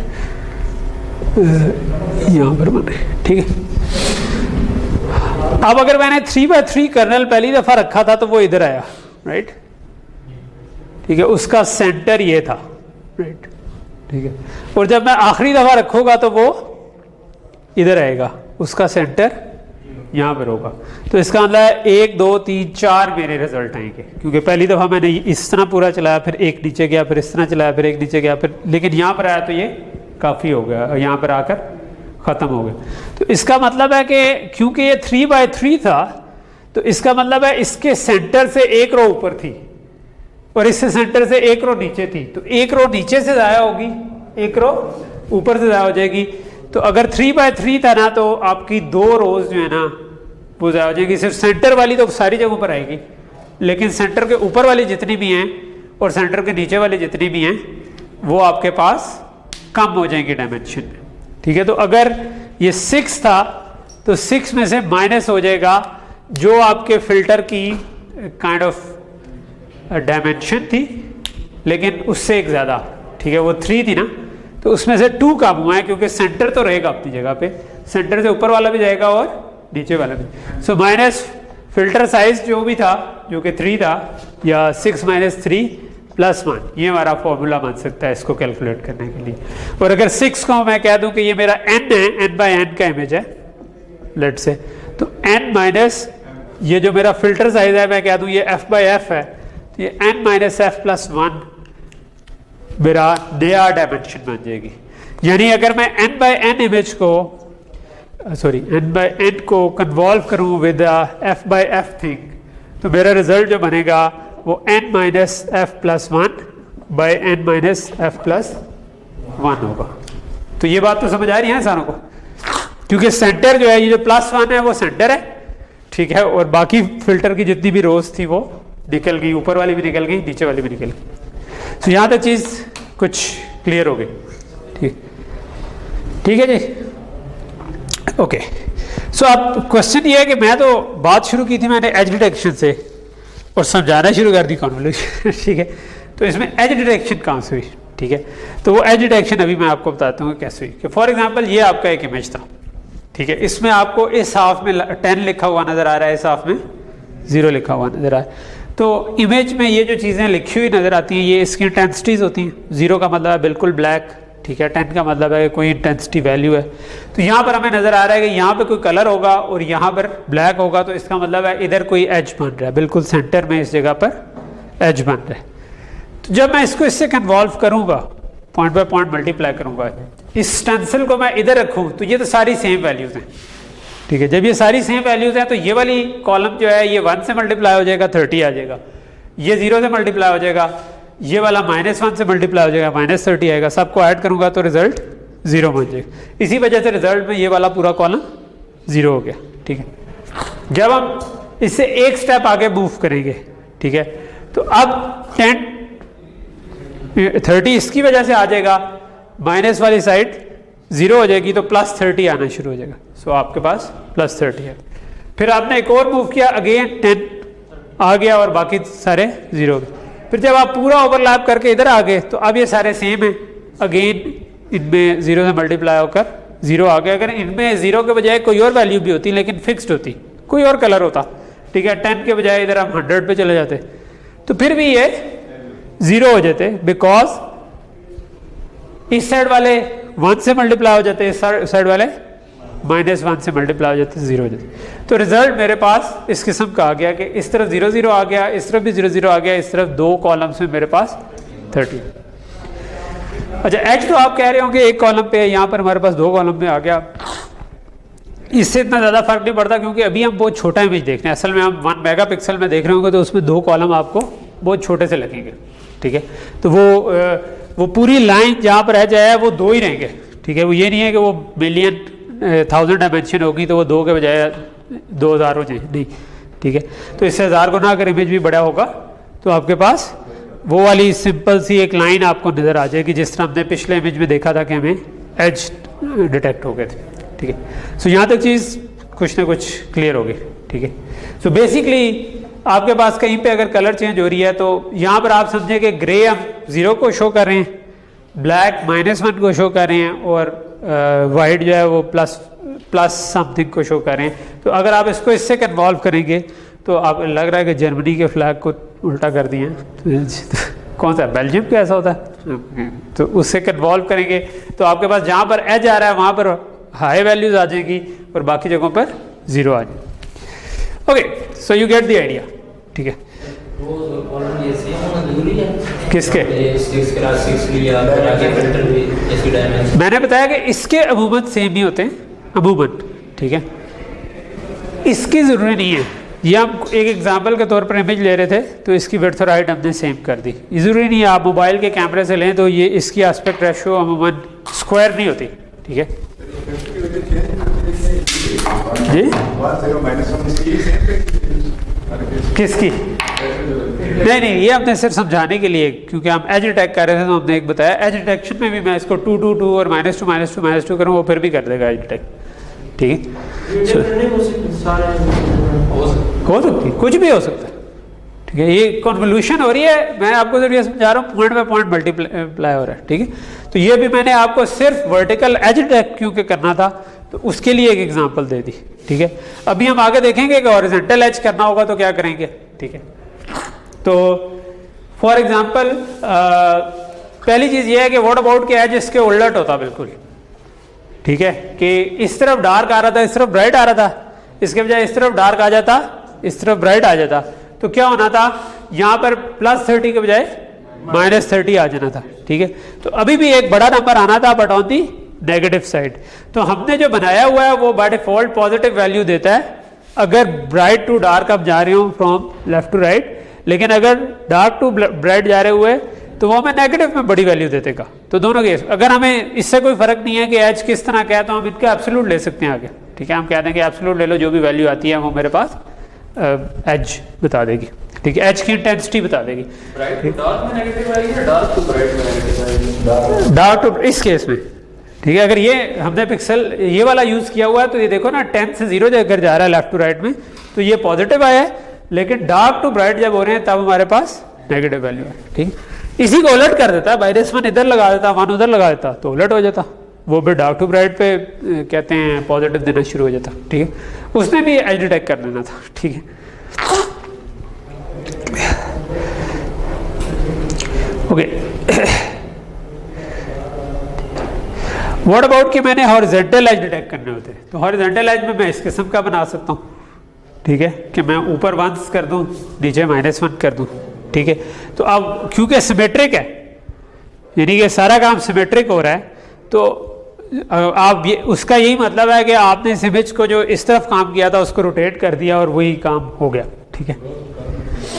यहाँ पर बने, ठीक है। अब अगर मैंने 3/3 कर्नल पहली दफा रखा था तो वो इधर आया, राइट, ठीक है, उसका सेंटर ये था, राइट, ठीक है। और जब मैं आखिरी दफा रखूंगा तो वो इधर आएगा, उसका सेंटर यहाँ पर होगा। तो इसका मतलब है 1 2 3 4 मेरे रिजल्ट आएंगे, क्योंकि पहली दफा मैंने इस तरह पूरा चलाया, फिर एक नीचे गया, फिर इस तरह चलाया, फिर एक नीचे गया, फिर लेकिन यहाँ पर आया तो ये काफ़ी हो गया, यहाँ पर आकर ख़त्म हो गया। तो इसका मतलब है कि क्योंकि ये 3/3 था तो इसका मतलब है इसके सेंटर से एक रो ऊपर थी और इससे सेंटर से एक रो नीचे थी, तो एक रो नीचे से ज़ाया होगी, एक रो ऊपर से ज़ाया हो जाएगी। तो अगर 3/3 था ना तो आपकी 2 रोज जो है ना वो ज़ाया हो जाएगी। सिर्फ सेंटर वाली तो सारी जगहों पर आएगी, लेकिन सेंटर के ऊपर वाली जितनी भी हैं और सेंटर के नीचे वाली जितनी भी हैं वो आपके पास कम हो जाएंगी डायमेंशन में, ठीक है। तो अगर ये 6 था तो 6 में से माइनस हो जाएगा जो आपके फिल्टर की काइंड ऑफ डायमेंशन थी, लेकिन उससे एक ज़्यादा, ठीक है, वो 3 थी ना, तो उसमें से 2 कम हुआ है, क्योंकि सेंटर तो रहेगा अपनी जगह पे, सेंटर से ऊपर वाला भी जाएगा और नीचे वाला भी। सो माइनस फिल्टर साइज जो भी था, जो कि 3 था, या 6 - 3 + 1, ये हमारा फॉर्मूला बन सकता है इसको कैलकुलेट करने के लिए। और अगर 6 को मैं कह दूं कि ये मेरा n है, n/n का इमेज है लेट से, तो n माइनस ये जो मेरा फिल्टर साइज है मैं कह दूं ये f/f है, तो ये n - f + 1 मेरा नया डायमेंशन बन जाएगी। यानी अगर मैं n/n इमेज को n/n को कन्वॉल्व करूं विद f/f थिंग, तो मेरा रिजल्ट जो बनेगा वो n - f + 1/n - f + 1 होगा। तो ये बात तो समझ आ रही है सारों को, क्योंकि सेंटर जो है ये जो +1 है वो सेंटर है, ठीक है, और बाकी फिल्टर की जितनी भी रोज थी वो निकल गई, ऊपर वाली भी निकल गई, नीचे वाली भी निकल गई। तो यहाँ तक चीज़ कुछ क्लियर हो गई, ठीक है जी। ओके, सो अब क्वेश्चन ये है कि मैं तो बात शुरू की थी मैंने एज डिटेक्शन से और समझाना शुरू कर दी कॉन्वोल्यूशन ठीक है, तो इसमें एज डिटेक्शन कहाँ से हुई, ठीक है। तो वो एज डिटेक्शन अभी मैं आपको बताता हूँ कैसे हुई। कि फॉर एग्जांपल ये आपका एक इमेज था, ठीक है, इसमें आपको इस हाफ में 10 लिखा हुआ नज़र आ रहा है, इस हाफ में 0 लिखा हुआ नज़र आ रहा है। तो इमेज में ये जो चीज़ें लिखी हुई नज़र आती हैं ये इसकी इंटेंसिटीज़ होती हैं। 0 का मतलब है बिल्कुल ब्लैक, ठीक है, 10 का मतलब है कोई इंटेंसिटी वैल्यू है। तो यहाँ पर हमें नज़र आ रहा है कि यहाँ पे कोई कलर होगा और यहाँ पर ब्लैक होगा, तो इसका मतलब है इधर कोई एज बन रहा है, बिल्कुल सेंटर में इस जगह पर एज बन रहा है। तो जब मैं इसको इससे कन्वॉल्व करूँगा, पॉइंट बाय पॉइंट मल्टीप्लाई करूँगा, इस स्टेंसिल को मैं इधर रखूँ तो ये तो सारी सेम वैल्यूज़ हैं, ठीक है। जब ये सारी सेम वैल्यूज़ हैं तो ये वाली कॉलम जो है ये 1 से मल्टीप्लाई हो जाएगा, 30 आ जाएगा, ये 0 से मल्टीप्लाई हो जाएगा, ये वाला -1 से मल्टीप्लाई हो जाएगा, -30 आएगा, सबको ऐड करूंगा तो रिजल्ट 0 बन जाएगा। इसी वजह से रिजल्ट में ये वाला पूरा कॉलम 0 हो गया, ठीक है। जब हम इससे एक स्टेप आगे मूव करेंगे, ठीक है, तो अब 30 इसकी वजह से आ जाएगा, माइनस वाली साइड 0 हो जाएगी तो +30 आना शुरू हो जाएगा। सो आपके पास +30 है। फिर आपने एक और मूव किया, अगेन 10 आ गया और बाकी सारे 0 हो गए। फिर जब आप पूरा ओवरलैप करके इधर आ गए तो अब ये सारे सेम हैं, अगेन इनमें 0 से मल्टीप्लाई होकर 0 आ गया। अगर इनमें 0 के बजाय कोई और वैल्यू भी होती लेकिन फिक्स्ड होती, कोई और कलर होता, ठीक है, 10 के बजाय इधर हम 100 पे चले जाते तो फिर भी ये 0 हो जाते, बिकॉज इस साइड वाले 1 से मल्टीप्लाई हो जाते, इस साइड वाले -1 से मल्टीप्लाई हो जाते, 0 हो जाते। तो रिजल्ट मेरे पास इस किस्म का आ गया कि इस तरफ 0 0 आ गया, इस तरफ भी 0 0 आ गया, इस तरफ 2 कॉलम्स में मेरे पास 30। अच्छा, एच तो आप कह रहे होंगे एक कॉलम पे है, यहाँ पर हमारे पास 2 कॉलम में आ गया, इससे इतना ज़्यादा फर्क नहीं पड़ता क्योंकि अभी हम बहुत छोटा इमेज देख रहे हैं। असल में हम 1 मेगापिक्सल में देख रहे होंगे तो उसमें 2 कॉलम आपको बहुत छोटे से लगेंगे, ठीक है। तो वो पूरी लाइन जहाँ पर एज है वो 2 ही रहेंगे, ठीक है। वो ये नहीं है कि वो मिलियन 1000 डायमेंशन होगी तो वो 2 के बजाय 2000 हो जाए, नहीं, ठीक है। तो इससे 1000 गुना अगर इमेज भी बड़ा होगा तो आपके पास वो वाली सिंपल सी एक लाइन आपको नज़र आ जाएगी जिस तरह हमने पिछले इमेज में देखा था कि हमें एज डिटेक्ट हो गए थे, ठीक है। सो यहाँ तक चीज़ कुछ ना कुछ क्लियर होगी, ठीक है। सो बेसिकली आपके पास कहीं पे अगर कलर चेंज हो रही है तो यहाँ पर आप समझें कि ग्रे हम 0 को शो कर रहे हैं, ब्लैक -1 को शो कर रहे हैं और वाइट जो है वो प्लस समथिंग को शो कर रहे हैं। तो अगर आप इसको इससे कन्वॉल्व करेंगे तो आप लग रहा है कि जर्मनी के फ्लैग को उल्टा कर दिए हैं कौन सा, बेल्जियम का ऐसा होता है, तो उससे कन्वॉल्व करेंगे तो आपके पास जहाँ पर एज आ रहा है वहाँ पर हाई वैल्यूज आ जाएगी और बाकी जगहों पर 0 आ जाएगी। Okay, so you get the idea, ठीक है। किसके? मैंने बताया कि इसके अमूमन सेम ही होते हैं, अमूमन, ठीक है। इसकी ज़रूरी नहीं है, ये हम एक एग्जांपल के तौर पर इमेज ले रहे थे तो इसकी विड्थ और हाइट हमने सेम कर दी। ये ज़रूरी नहीं है आप मोबाइल के कैमरे से लें तो ये इसकी एस्पेक्ट रेशियो अमूमन स्क्वायर नहीं होती, ठीक है जी। किसकी? नहीं, ये हमने सिर्फ समझाने के लिए, क्योंकि हम एज डिटेक्ट कर रहे थे तो हमने एक बताया एज डिटेक्शन में भी मैं इसको 2 2 2 और -2 करूँ वो फिर भी कर देगा एज डिटेक्ट, ठीक है। हो सकती, कुछ भी हो सकता है, ठीक है। ये कन्वोल्यूशन हो रही है, मैं आपको जब ये समझा रहा हूँ पॉइंट बाय पॉइंट मल्टीप्लाई हो रहा है, ठीक है। तो ये भी मैंने आपको सिर्फ वर्टिकल एज डिटेक्ट क्योंकि करना था तो उसके लिए एक एग्जांपल दे दी, ठीक है। अभी हम आगे देखेंगे कि हॉरिजॉन्टल एज करना होगा तो क्या करेंगे, ठीक है। तो फॉर एग्जांपल पहली चीज़ ये है कि व्हाट अबाउट के एज इसके उलट होता बिल्कुल, ठीक है, कि इस तरफ डार्क आ रहा था, इस तरफ ब्राइट आ रहा था, इसके बजाय इस तरफ डार्क आ जाता, इस तरफ ब्राइट आ जाता, तो क्या होना था, यहाँ पर +30 के बजाय -30 आ जाना था, ठीक है। तो अभी भी एक बड़ा नंबर आना था but on the negative side. तो हमने जो बनाया हुआ है वो बाय डिफॉल्ट पॉजिटिव वैल्यू देता है अगर ब्राइट टू डार्क आप जा रहे हो फ्रॉम लेफ्ट टू राइट, लेकिन अगर डार्क टू ब्राइट जा रहे हुए तो वो हमें नेगेटिव में बड़ी वैल्यू दे देगा। तो दोनों केस, अगर हमें इससे कोई फर्क नहीं है कि एच किस तरह का है तो हम इनके एब्सोल्यूट ले सकते हैं आगे, ठीक है। हम कह दें कि एब्सोल्यूट ले लो, जो भी वैल्यू आती है वो मेरे पास एच बता देगी, ठीक है, एच की इंटेंसिटी बता देगी। डार्क में नेगेटिव आएगी या डार्क टू ब्राइट में नेगेटिव आएगी? डार्क टू, इस केस में ठीक है। अगर ये हमने पिक्सल ये वाला यूज़ किया हुआ है तो ये देखो ना 10 से 0 अगर जा रहा है लेफ्ट टू राइट में तो ये पॉजिटिव आया है, लेकिन डार्क टू ब्राइट जब हो रहे हैं तब हमारे पास नेगेटिव वैल्यू है। ठीक, इसी को उलट कर देता, -1 इधर लगा देता, 1 उधर लगा देता तो उलट हो जाता, वो भी डार्क टू ब्राइट पे कहते हैं पॉजिटिव देना शुरू हो जाता। ठीक है, उसने भी एज डिटेक्ट कर देना था। ठीक है, ओके। व्हाट अबाउट कि मैंने हॉरिजॉन्टल एज डिटेक्ट करने होते हैं, तो हॉरिजॉन्टल एज में मैं इस किस्म का बना सकता हूँ। ठीक है, कि मैं ऊपर 1 कर दूं, नीचे -1 कर दूं। ठीक है, तो अब क्योंकि सिमेट्रिक है, यानी कि सारा काम सिमेट्रिक हो रहा है, तो आप ये उसका यही मतलब है कि आपने इस इमेज को जो इस तरफ काम किया था उसको रोटेट कर दिया और वही काम हो गया। ठीक है,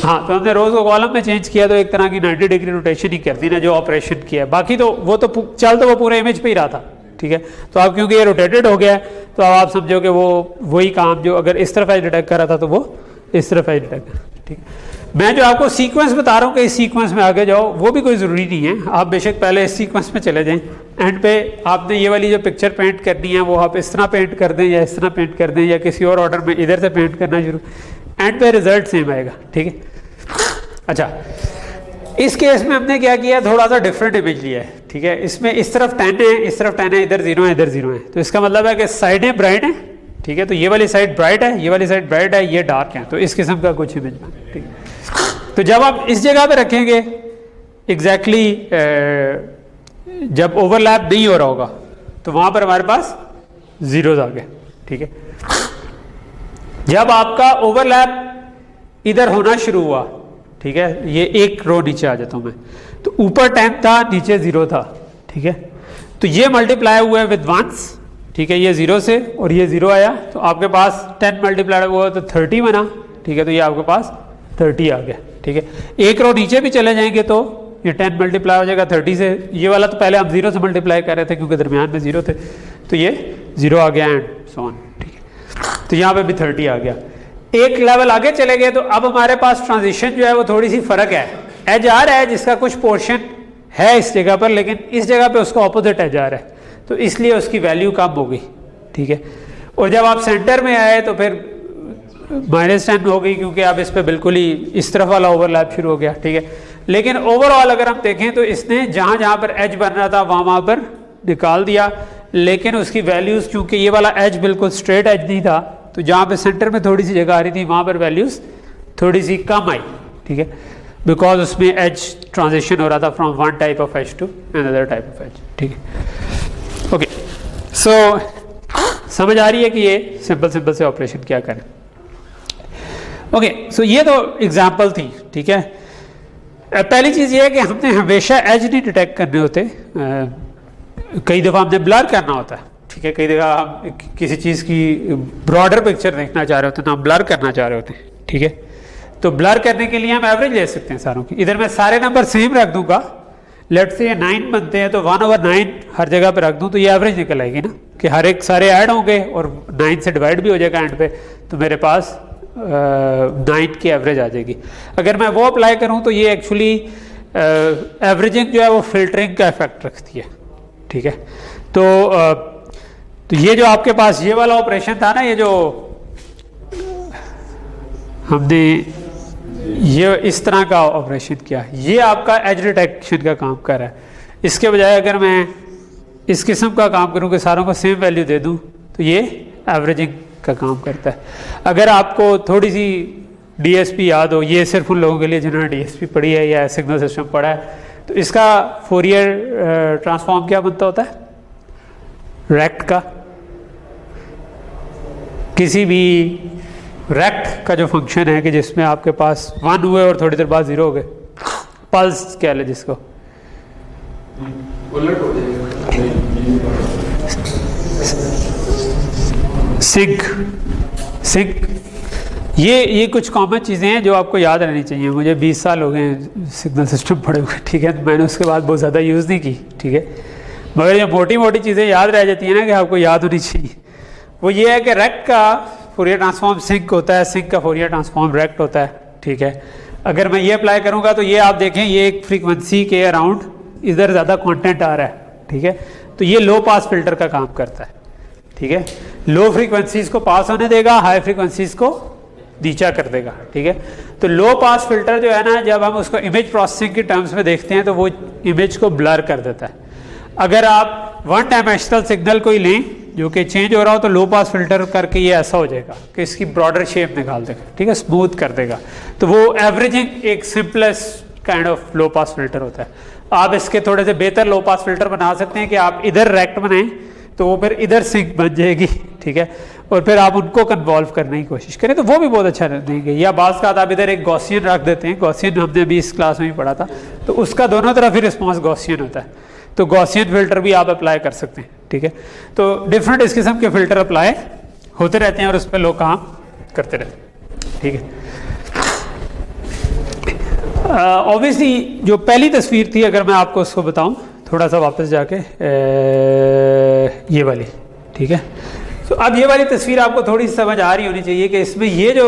हाँ, तो हमने रोज को कॉलम में चेंज किया तो एक तरह की 90 डिग्री रोटेशन ही कर दी ना, जो ऑपरेशन किया। बाकी तो वो तो चल तो वो पूरे इमेज पे ही रहा था। ठीक है, तो अब क्योंकि ये रोटेटेड हो गया है तो अब आप समझो कि वो वही काम जो अगर इस तरफ एज डिटेक्ट कर रहा था तो वो इस तरफ एज डिटेक्ट कर। ठीक है, मैं जो आपको सीक्वेंस बता रहा हूँ कि इस सीक्वेंस में आगे जाओ, वो भी कोई ज़रूरी नहीं है। आप बेशक पहले इस सीक्वेंस में चले जाएं, एंड पे आपने ये वाली जो पिक्चर पेंट करनी है वो आप इस तरह पेंट कर दें या इस तरह पेंट कर दें या किसी और ऑर्डर में इधर से पेंट करना शुरू, एंड पे रिजल्ट सेम आएगा। ठीक है, अच्छा, इस केस में हमने क्या किया, थोड़ा सा डिफरेंट इमेज लिया है। ठीक है, इसमें इस तरफ 10 है, इस तरफ 10 है, इधर 0 है, इधर 0 है, तो इसका मतलब है कि साइडें ब्राइट है। ठीक है, तो ये वाली साइड ब्राइट है, ये वाली साइड ब्राइट है, ये डार्क है, तो इस किस्म का कुछ इमेज बना। ठीक, तो जब आप इस जगह पे रखेंगे एग्जैक्टली जब ओवरलैप नहीं हो रहा होगा तो वहां पर हमारे पास जीरोज आ गए। ठीक है, जब आपका ओवरलैप इधर होना शुरू हुआ, ठीक है, ये एक रो नीचे आ जाता हूं मैं, तो ऊपर 10 था, नीचे 0 था। ठीक है, तो ये मल्टीप्लाई हुआ है विद 1s। ठीक है, ये 0 से और ये 0 आया तो आपके पास 10 मल्टीप्लाई हुआ तो 30 बना। ठीक है, तो ये आपके पास 30 आ गया। ठीक है, एक रो नीचे भी चले जाएंगे तो ये 10 मल्टीप्लाई हो जाएगा 30 से, ये वाला तो पहले हम 0 से मल्टीप्लाई कर रहे थे क्योंकि दरमियान में 0 थे, तो ये 0 आ गया एंड सो ऑन। ठीक है, तो यहाँ पे भी 30 आ गया। एक लेवल आगे चले गए तो अब हमारे पास ट्रांजिशन जो है वो थोड़ी सी फर्क है। एज आ रहा है जिसका कुछ पोर्शन है इस जगह पर, लेकिन इस जगह पे उसका ऑपोजिट एज आ रहा है, तो इसलिए उसकी वैल्यू कम हो गई। ठीक है, और जब आप सेंटर में आए तो फिर -10 हो गई क्योंकि अब इस पे बिल्कुल ही इस तरफ वाला ओवरलैप शुरू हो गया। ठीक है, लेकिन ओवरऑल अगर हम देखें तो इसने जहां जहां पर एज बन रहा था वहां पर निकाल दिया, लेकिन उसकी वैल्यूज क्योंकि ये वाला एज बिल्कुल स्ट्रेट एज नहीं था, तो जहां पे सेंटर में थोड़ी सी जगह आ रही थी वहां पर वैल्यूज थोड़ी सी कम आई। ठीक है, बिकॉज उसमें एज ट्रांजिशन हो रहा था from one type of edge to another type of edge. ठीक है, ओके, सो समझ आ रही है कि ये सिंपल से ऑपरेशन क्या करें। ओके, सो ये तो एग्जाम्पल थी। ठीक है, पहली चीज़ ये है कि हमने हमेशा एज नहीं डिटेक्ट करने होते, कई दफ़ा हमने ब्लर करना होता है। ठीक है, कई दफ़ा हम किसी चीज़ की ब्रॉडर पिक्चर देखना चाह रहे होते हैं तो हम ब्लर करना चाह रहे होते हैं। ठीक है, तो ब्लर करने के लिए हम एवरेज ले सकते हैं सारों की। इधर मैं सारे नंबर सेम रख दूंगा, लेट्स से ये 9 बनते हैं तो 1/9 हर जगह पे रख दूं तो ये एवरेज निकल आएगी ना, कि हर एक सारे ऐड होंगे और 9 से डिवाइड भी हो जाएगा एंड पे, तो मेरे पास 9 की एवरेज आ जाएगी। अगर मैं वो अप्लाई करूं तो ये एक्चुअली एवरेजिंग जो है वो फिल्टरिंग का इफेक्ट रखती है। ठीक है, तो ये जो आपके पास ये वाला ऑपरेशन था ना, ये जो हमने ये इस तरह का ऑपरेशन किया, ये आपका एज डिटेक्शन का काम कर रहा है। इसके बजाय अगर मैं इस किस्म का काम करूं कि सारों को सेम वैल्यू दे दूं तो ये एवरेजिंग का काम करता है। अगर आपको थोड़ी सी डीएसपी याद हो, ये सिर्फ उन लोगों के लिए जिन्होंने डीएसपी पढ़ी है या सिग्नल सिस्टम पढ़ा है, तो इसका फोरियर ट्रांसफॉर्म क्या बनता होता है, रेक्ट का। किसी भी रेक्ट का जो फंक्शन है कि जिसमें आपके पास 1 हुए और थोड़ी देर बाद 0 हो गए, पल्स क्या है जिसको उलट हो जाएगा, सिंक। ये कुछ कॉमन चीज़ें हैं जो आपको याद रहनी चाहिए। मुझे 20 साल हो गए हैं सिग्नल सिस्टम पढ़े हुए। ठीक है, मैंने उसके बाद बहुत ज़्यादा यूज़ नहीं की। ठीक है, मगर ये मोटी मोटी चीज़ें याद रह जाती हैं ना कि आपको याद होनी चाहिए। वो ये है कि रेक्ट का फोरियर ट्रांसफॉर्म सिंक होता है, सिंक का फोरियर ट्रांसफॉर्म रेक्ट होता है। ठीक है, अगर मैं ये अप्लाई करूँगा तो ये आप देखें, ये एक फ्रीक्वेंसी के अराउंड इधर ज़्यादा कंटेंट आ रहा है। ठीक है, तो ये लो पास फिल्टर का काम करता है, ठीक है। लो फ्रीक्वेंसीज को पास होने देगा, हाई फ्रीक्वेंसीज को नीचा कर देगा, ठीक है। तो लो पास फिल्टर जो है ना, जब हम उसको इमेज प्रोसेसिंग के टर्म्स में देखते हैं तो वो इमेज को ब्लर कर देता है। अगर आप वन डायमेंशनल सिग्नल को ही लें जो कि चेंज हो रहा हो, तो लो पास फिल्टर करके ये ऐसा हो जाएगा कि इसकी ब्रॉडर शेप निकाल देगा, ठीक है, स्मूथ कर देगा। तो वो एवरेजिंग एक simplest kind of low pass filter होता है। आप इसके थोड़े से बेहतर लो पास फिल्टर बना सकते हैं कि आप इधर रेक्ट बनाएं तो वो फिर इधर सिंक बन जाएगी, ठीक है, और फिर आप उनको कन्वॉल्व करने की कोशिश करें तो वो भी बहुत अच्छा देंगे। या बाज़ का आप इधर एक गॉसियन रख देते हैं, गॉसियन हमने अभी इस क्लास में ही पढ़ा था, तो उसका दोनों तरफ ही रिस्पॉन्स गॉसियन होता है, तो गॉसियन फिल्टर भी आप अप्लाई कर सकते हैं, ठीक है। तो डिफरेंट इस किस्म के फिल्टर अप्लाई होते रहते हैं और उस पर लोग काम करते रहते हैं, ठीक है। ऑब्वियसली जो पहली तस्वीर थी, अगर मैं आपको उसको बताऊं थोड़ा सा वापस जाके, ये वाली, ठीक है। तो अब ये वाली तस्वीर आपको थोड़ी सी समझ आ रही होनी चाहिए कि इसमें ये जो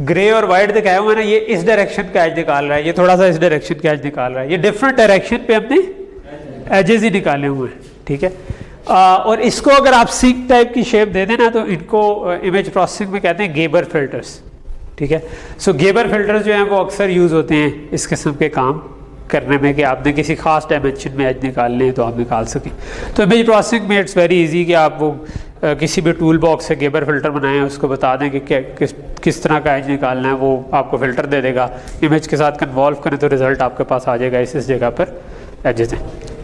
ग्रे और वाइट दिखाया हुआ है ना, ये इस डायरेक्शन का एज निकाल रहा है, ये थोड़ा सा इस डायरेक्शन का एज निकाल रहा है, ये डिफरेंट डायरेक्शन पे हमने एजेस ही निकाले हुए हैं, ठीक है। और इसको अगर आप सिंक टाइप की शेप दे देना तो इनको इमेज प्रोसेसिंग में कहते हैं गेबर फिल्टर्स, ठीक है। सो गेबर फिल्टर्स जो हैं वो अक्सर यूज़ होते हैं इस किस्म के काम करने में कि आपने किसी खास डायमेंशन में एज निकालने हैं तो आप निकाल सकें। तो इमेज प्रोसेसिंग में इट्स वेरी इजी कि आप वो किसी भी टूल बॉक्स से गेबर फिल्टर बनाएं, उसको बता दें कि किस तरह का एज निकालना है, वो आपको फिल्टर दे देगा, इमेज के साथ कन्वॉल्व करें तो रिजल्ट आपके पास आ जाएगा, इस जगह पर एजेस हैं,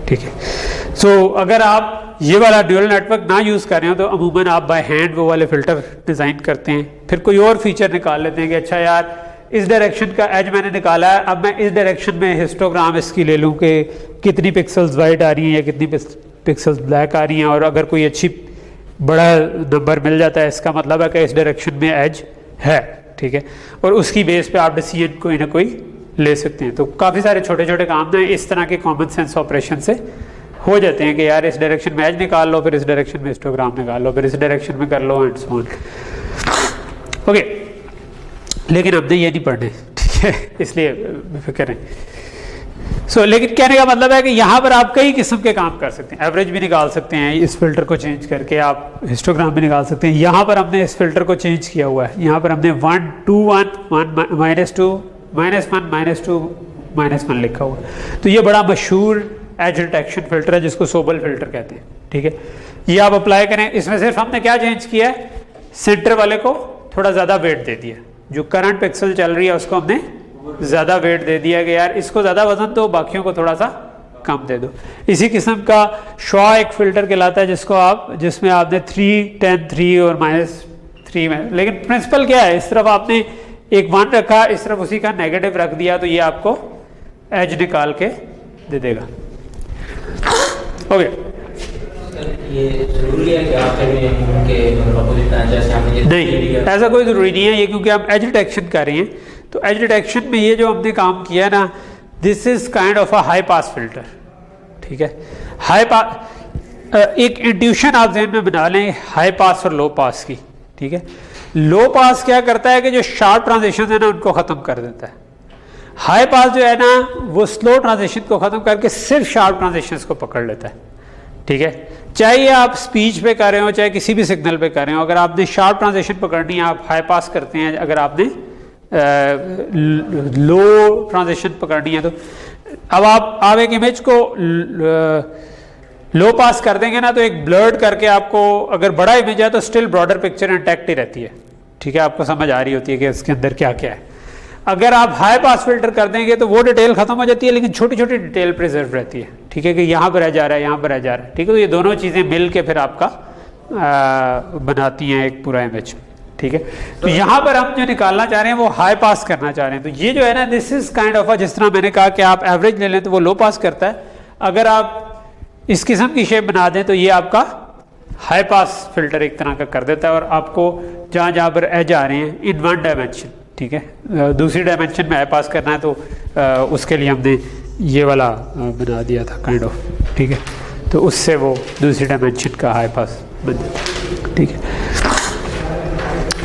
ठीक है। सो अगर आप ये वाला ड्यूअल नेटवर्क ना यूज़ कर रहे हो तो अमूमन आप बाय हैंड वो वाले फ़िल्टर डिज़ाइन करते हैं, फिर कोई और फीचर निकाल लेते हैं कि अच्छा यार इस डायरेक्शन का एज मैंने निकाला है, अब मैं इस डायरेक्शन में हिस्टोग्राम इसकी ले लूँ कि कितनी पिक्सल्स वाइट आ रही हैं या कितनी पिक्सल्स ब्लैक आ रही हैं, और अगर कोई अच्छी बड़ा नंबर मिल जाता है इसका मतलब है कि इस डायरेक्शन में एज है, ठीक है, और उसकी बेस पे आप डिसीजन कोई ना कोई ले सकते हैं। तो काफ़ी सारे छोटे छोटे काम ना इस तरह के कॉमन सेंस ऑपरेशन से हो जाते हैं कि यार इस डायरेक्शन में एज निकाल लो, फिर इस डायरेक्शन में हिस्टोग्राम निकाल लो, फिर इस डायरेक्शन में कर लो एंड सो ऑन, ओके। लेकिन हमने ये नहीं पढ़ने, ठीक है, इसलिए फिक्र है। सो लेकिन कहने का मतलब है कि यहाँ पर आप कई किस्म के काम कर सकते हैं, एवरेज भी निकाल सकते हैं, इस फिल्टर को चेंज करके आप हिस्टोग्राम भी निकाल सकते हैं। यहाँ पर हमने इस फिल्टर को चेंज किया हुआ है, यहाँ पर हमने 1 2 1 1 -2 -1 -2 -1 लिखा हुआ है। तो ये बड़ा मशहूर एज डिटेक्शन फिल्टर है जिसको सोबल फिल्टर कहते हैं, ठीक है। ये आप अप्लाई करें, इसमें सिर्फ हमने क्या चेंज किया है, सेंटर वाले को थोड़ा ज़्यादा वेट दे दिया, जो करंट पिक्सल चल रही है उसको हमने ज़्यादा वेट दे दिया कि यार इसको ज़्यादा वजन दो, बाकियों को थोड़ा सा कम दे दो। इसी किस्म का शॉ एक फ़िल्टर कहलाता है जिसमें आपने 3 10 3 और -3 में, लेकिन प्रिंसिपल क्या है, इस तरफ आपने एक 1 रखा, इस तरफ उसी का नेगेटिव रख दिया, तो ये आपको एज निकाल के दे देगा, ओके। ये जरूरी है कि आप नहीं, ऐसा कोई ज़रूरी नहीं है ये, क्योंकि हम एज डिटेक्शन कर रहे हैं। तो एज डिटेक्शन में ये जो हमने काम किया ना, this is kind of a high pass filter, ठीक है। हाई पास एक इंट्यूशन आप जहन में बना लें हाई पास और लो पास की, ठीक है। लो पास क्या करता है कि जो शार्प ट्रांजिशन है ना उनको ख़त्म कर देता है। हाई पास जो है ना वो स्लो ट्रांजिशन को ख़त्म करके सिर्फ शार्प ट्रांजिशंस को पकड़ लेता है, ठीक है। चाहे आप स्पीच पे कर रहे हो चाहे किसी भी सिग्नल पे कर रहे हो, अगर आपने शार्प ट्रांजिशन पकड़नी है आप हाई पास करते हैं, अगर आपने लो ट्रांजिशन पकड़नी है तो अब आप एक इमेज को लो पास कर देंगे ना तो एक ब्लर्ड करके आपको, अगर बड़ा इमेज है तो स्टिल ब्रॉडर पिक्चर इंटैक्ट ही रहती है, ठीक है, आपको समझ आ रही होती है कि इसके अंदर क्या क्या है। अगर आप हाई पास फिल्टर कर देंगे तो वो डिटेल खत्म हो जाती है, लेकिन छोटी छोटी डिटेल प्रिजर्व रहती है, ठीक है, कि यहाँ पर रह जा रहा है, यहाँ पर रह जा रहा है, ठीक है। तो ये दोनों चीज़ें मिल के फिर आपका बनाती हैं एक पूरा इमेज, ठीक है। तो यहाँ पर हम जो निकालना चाह रहे हैं वो हाई पास करना चाह रहे हैं। तो ये जो है ना, दिस इज काइंड ऑफ जिस तरह मैंने कहा कि आप एवरेज ले लें तो वो लो पास करता है, अगर आप इस किस्म की शेप बना दें तो ये आपका हाई पास फिल्टर एक तरह का कर देता है, और आपको जहाँ जहाँ पर एज आ रहे हैं इन 1 डायमेंशन, ठीक है, दूसरी डायमेंशन में हाई पास करना है तो उसके लिए हमने ये वाला बना दिया था काइंड ऑफ, ठीक है। तो उससे वो दूसरी डायमेंशन का हाई पास बन जाता है, ठीक है।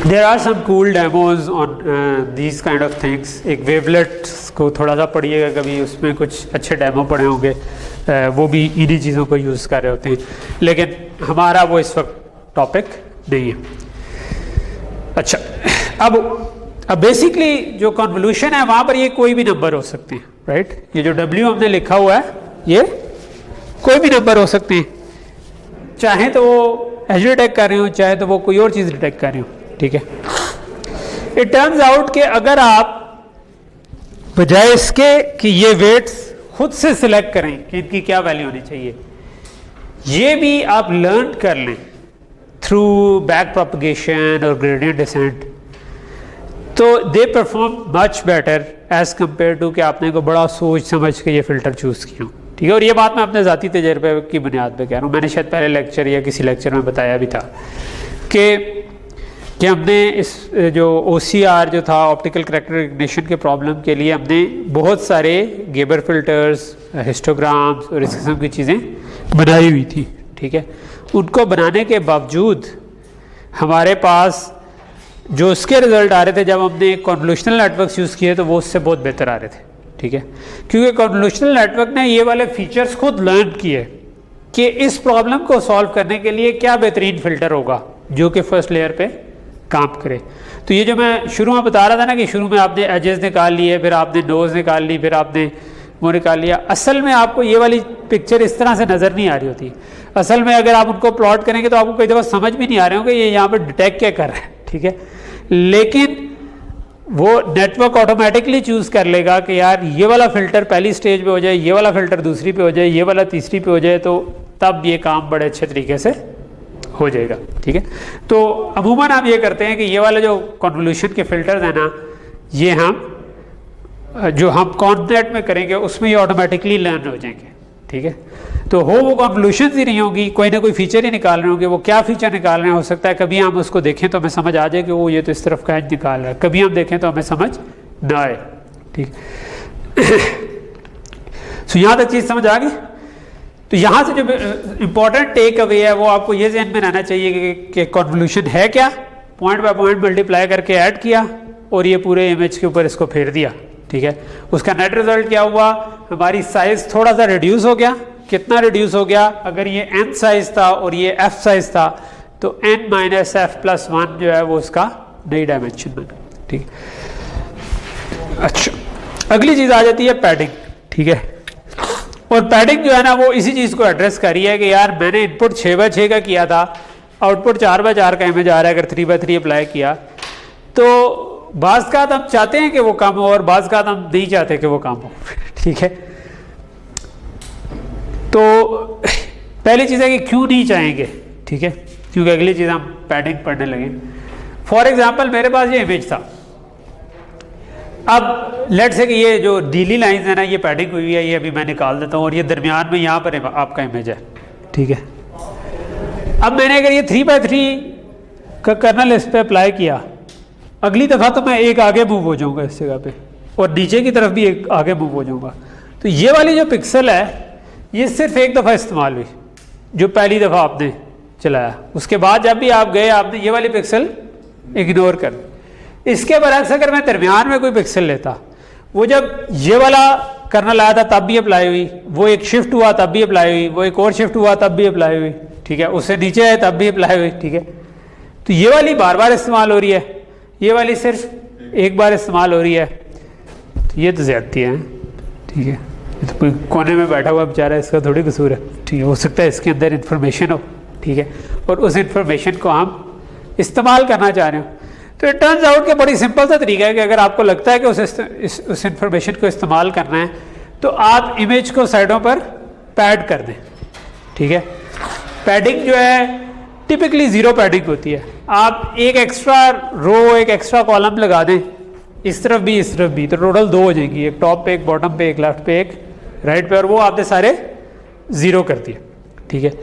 There are some cool demos on these kind of things. एक वेवलेट्स को थोड़ा सा पढ़िएगा कभी, उसमें कुछ अच्छे डेमो पड़े होंगे, वो भी इन्हीं चीज़ों को यूज़ कर रहे होते हैं, लेकिन हमारा वो इस वक्त टॉपिक नहीं है। अच्छा, अब बेसिकली जो कन्वोल्यूशन है वहाँ पर ये कोई भी नंबर हो सकते हैं, राइट। ये जो W हमने लिखा हुआ है ये कोई भी नंबर हो सकते हैं, चाहे तो वो एज डिटेक्ट कर रहे हो, चाहे तो वो कोई और चीज़ डिटेक्ट कर रहे हो, ठीक है। इट टर्न्स आउट कि अगर आप बजाय इसके कि ये वेट्स खुद से सिलेक्ट करें कि इनकी क्या वैल्यू होनी चाहिए, ये भी आप लर्न कर लें थ्रू बैक प्रोपगेशन और ग्रेडियंट डिसेंट, तो they perform much better as compare to कि आपने को बड़ा सोच समझ के ये फ़िल्टर चूज़ किया, ठीक है। और ये बात मैं अपने ज़ाती तजर्बे की बुनियाद पे कह रहा हूँ। मैंने शायद पहले लेक्चर या किसी लेक्चर में बताया भी था कि हमने इस जो OCR जो था, ऑप्टिकल करैक्टर रिकग्निशन के प्रॉब्लम के लिए हमने बहुत सारे गेबर फिल्टर्स, हिस्टोग्राम्स और इस किस्म की चीज़ें बनाई हुई थी, ठीक है। उनको बनाने के बावजूद हमारे पास जो उसके रिज़ल्ट आ रहे थे जब हमने कन्वोल्यूशनल नेटवर्क्स यूज़ किए तो वो उससे बहुत बेहतर आ रहे थे, ठीक है। क्योंकि कन्वोल्यूशनल नेटवर्क ने ये वाले फीचर्स खुद लर्न किए कि इस प्रॉब्लम को सॉल्व करने के लिए क्या बेहतरीन फ़िल्टर होगा जो कि फर्स्ट लेयर पे काम करे। तो ये जो मैं शुरू में बता रहा था ना कि शुरू में आपने एजेस निकाल लिए, फिर आपने नोज निकाल ली, फिर आपने वो निकाल लिया, असल में आपको ये वाली पिक्चर इस तरह से नज़र नहीं आ रही होती। असल में अगर आप उनको प्लॉट करेंगे तो आपको कई दफ़ा समझ भी नहीं आ रहे होंगे ये यहाँ पर डिटेक्ट क्या कर रहा है, ठीक है। लेकिन वो नेटवर्क ऑटोमेटिकली चूज़ कर लेगा कि यार ये वाला फ़िल्टर पहली स्टेज पे हो जाए, ये वाला फ़िल्टर दूसरी पे हो जाए, ये वाला तीसरी पे हो जाए, तो तब ये काम बड़े अच्छे तरीके से हो जाएगा, ठीक है। तो अमूमन हम ये करते हैं कि ये वाले जो कन्वोल्यूशन के फ़िल्टर्स हैं ना, ये हम कॉन्नेट में करेंगे उसमें ये ऑटोमेटिकली लर्न हो जाएंगे, ठीक है। तो वो कन्वोल्यूशन ही नहीं होगी, कोई ना कोई फीचर ही निकाल रहे होंगे। वो क्या फ़ीचर निकाल रहे हैं, हो सकता है कभी हम उसको देखें तो हमें समझ आ जाए कि वो ये तो इस तरफ का एज निकाल रहा है, कभी हम देखें तो हमें समझ ना आए, ठीक। सो यहाँ तक चीज़ समझ आ गई। तो यहाँ से जो इम्पोर्टेंट टेक अवे है वो आपको ये ज़हन में रहना चाहिए कि कन्वोल्यूशन है क्या, पॉइंट बाय पॉइंट मल्टीप्लाई करके ऐड किया और ये पूरे इमेज के ऊपर इसको फेर दिया, ठीक है। उसका नेट रिजल्ट क्या हुआ, हमारी साइज़ थोड़ा सा रिड्यूस हो गया। कितना रिड्यूस हो गया, अगर ये n साइज़ था और ये f साइज़ था तो n - f+1 जो है वो उसका नई डायमेंशन बना, ठीक है। अच्छा, अगली चीज़ आ जाती है पैडिंग, ठीक है। और पैडिंग जो है ना वो इसी चीज़ को एड्रेस कर रही है कि यार मैंने इनपुट 6/6 का किया था, आउटपुट 4/4 का इमेज आ रहा है। अगर 3/3 अप्लाई किया तो बाज़ का हम चाहते हैं कि वो कम हो और बाज़ का हम नहीं चाहते कि वो कम हो, ठीक है। तो पहली चीज़ है कि क्यों नहीं चाहेंगे, ठीक है, क्योंकि अगली चीज़ हम पैडिंग पढ़ने लगे। फॉर एग्जांपल मेरे पास ये इमेज था, अब लेट से कि ये जो नीली लाइंस है ना ये पैडिंग हुई है, ये अभी मैं निकाल देता हूँ और ये दरमियान में यहाँ पर आपका इमेज है, ठीक है। अब मैंने अगर ये 3/3 का कर्नल इस पर अप्लाई किया, अगली दफ़ा तो मैं एक आगे मूव हो जाऊँगा इस जगह पे और नीचे की तरफ भी एक आगे मूव हो जाऊँगा। तो ये वाली जो पिक्सल है ये सिर्फ एक दफ़ा इस्तेमाल हुई जो पहली दफ़ा आपने चलाया, उसके बाद जब भी आप गए आपने ये वाली पिक्सल इग्नोर कर। इसके बरक्स अगर मैं दरमियान में कोई पिक्सल लेता, वो जब ये वाला कर्नल आया था तब भी अप्लाई हुई, वो एक शिफ्ट हुआ तब भी अप्लाई हुई, वो एक और शिफ्ट हुआ तब भी अप्लाई हुई, ठीक है, उससे नीचे आए तब भी अप्लाई हुई, ठीक है। तो ये वाली बार बार इस्तेमाल हो रही है, ये वाली सिर्फ एक बार इस्तेमाल हो रही है, तो ये तो ज़्यादती है, ठीक है। तो कोई कोने में बैठा हुआ बेचारा, इसका थोड़ी कसूर है, ठीक है। हो सकता है इसके अंदर इंफॉर्मेशन हो, ठीक है, और उस इंफॉर्मेशन को हम इस्तेमाल करना चाह रहे हो। तो इट टर्न्स आउट कि बड़ी सिंपल सा तरीका है कि अगर आपको लगता है कि उस इंफॉर्मेशन को इस्तेमाल करना है तो आप इमेज को साइडों पर पैड कर दें, ठीक है। पैडिंग जो है टिपिकली 0 पैडिंग होती है। आप एक एक्स्ट्रा रो, एक एक्स्ट्रा कॉलम लगा दें, इस तरफ भी इस तरफ भी, तो टोटल 2 हो जाएंगी, एक टॉप पे, एक बॉटम पे, एक लेफ्ट पे, एक राइट पे, और वो आपने सारे 0 कर दिए, ठीक है।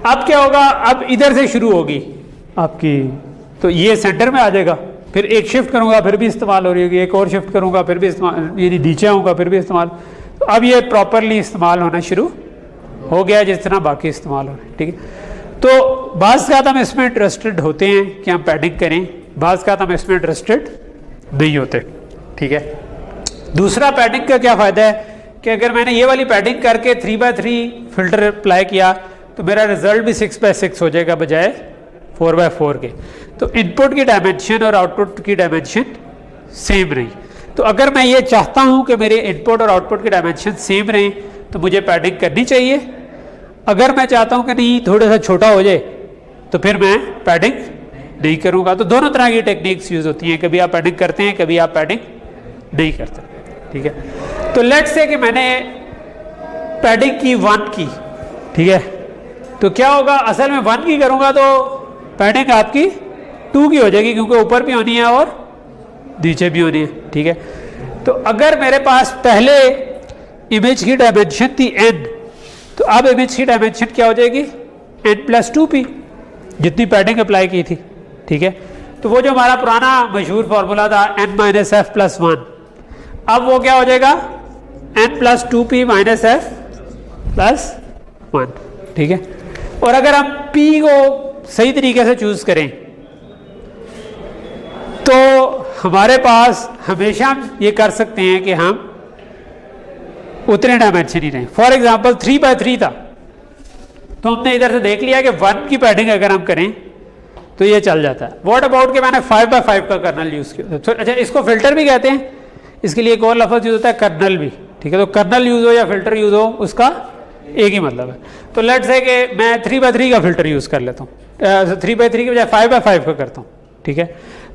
अब क्या होगा, अब इधर से शुरू होगी आपकी, तो ये सेंटर में आ जाएगा, फिर एक शिफ्ट करूंगा फिर भी इस्तेमाल हो रही होगी, एक और शिफ्ट करूंगा फिर भी इस्तेमाल, यानी नीचे आऊँगा फिर भी इस्तेमाल। तो अब ये प्रॉपरली इस्तेमाल होना शुरू हो गया जिस तरह बाकी इस्तेमाल हो रहे हैं, ठीक है। तो बाज़ का हम इसमें इंटरेस्टेड होते हैं कि हम पैडिंग करें बाज़ का हम इसमें इंटरेस्टेड नहीं होते, ठीक है। दूसरा पैडिंग का क्या फ़ायदा है कि अगर मैंने ये वाली पैडिंग करके 3x3 फिल्टर अप्लाई किया तो मेरा रिजल्ट भी 6x6 हो जाएगा बजाय 4x4 के। तो इनपुट की डायमेंशन और आउटपुट की डायमेंशन सेम रही। तो अगर मैं ये चाहता हूँ कि मेरे इनपुट और आउटपुट की डायमेंशन सेम रहें तो मुझे पैडिंग करनी चाहिए। अगर मैं चाहता हूँ कि नहीं थोड़ा सा छोटा हो जाए तो फिर मैं पैडिंग नहीं करूँगा। तो दोनों तरह की टेक्निक्स यूज़ होती हैं, कभी आप पैडिंग करते हैं, कभी आप पैडिंग नहीं करते, ठीक है। तो लेट्स से कि मैंने पैडिंग की 1 की, ठीक है, तो क्या होगा, असल में 1 की करूँगा तो पैडिंग आपकी 2 की हो जाएगी क्योंकि ऊपर भी होनी है और नीचे भी होनी है, ठीक है। तो अगर मेरे पास पहले इमेज की डायमेंशन थी n, तो अब इमेज की डायमेंशन क्या हो जाएगी n+2p, जितनी पैडिंग अप्लाई की थी, ठीक है। तो वो जो हमारा पुराना मशहूर फार्मूला था n-f+1, अब वो क्या हो जाएगा n+2p -f+1, ठीक है। और अगर हम p को सही तरीके से चूज करें तो हमारे पास हमेशा हम ये कर सकते हैं कि हम उतने डायमेंशन ही रहें। फॉर एग्जांपल 3x3 था तो हमने इधर से देख लिया कि 1 की पैडिंग अगर हम करें तो ये चल जाता है। व्हाट अबाउट कि मैंने 5x5 का कर्नल यूज़ किया, तो अच्छा इसको फिल्टर भी कहते हैं, इसके लिए एक और लफ्ज़ यूज़ होता है कर्नल भी, ठीक है। तो कर्नल यूज़ हो या फिल्टर यूज़ हो उसका एक ही मतलब है। तो लेट्स से कि मैं 3x3 का फिल्टर यूज़ कर लेता हूँ, 3x3 की बजाय 5x5 का करता हूँ, ठीक है।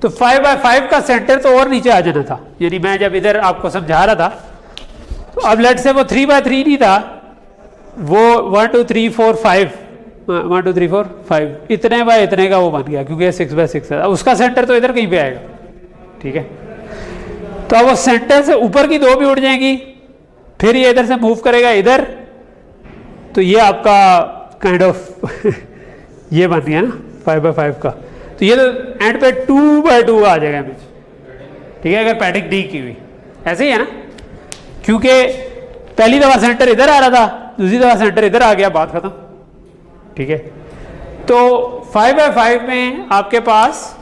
तो 5x5 का सेंटर तो और नीचे आ जाना था, यानी मैं जब इधर आपको समझा रहा था तो अब लेट्स से वो 3x3 नहीं था, वो 1 2 3 4 5 1 2 3 4 5 इतने बाय इतने का वो बन गया क्योंकि 6x6 है। उसका सेंटर तो इधर कहीं पे आएगा, ठीक है। तो अब वो सेंटर से ऊपर की 2 भी उड़ जाएंगी, फिर ये इधर से मूव करेगा इधर, तो ये आपका काइंड ऑफ ये बन गया ना 5x5 का। तो ये तो एंड पे 2x2 आ जाएगा इमेज, ठीक है, अगर पैडिंग नहीं की हुई। ऐसे ही है ना, क्योंकि पहली दफा सेंटर इधर आ रहा था, दूसरी दफा सेंटर इधर आ गया, बात खत्म, ठीक है। तो 5x5 में आपके पास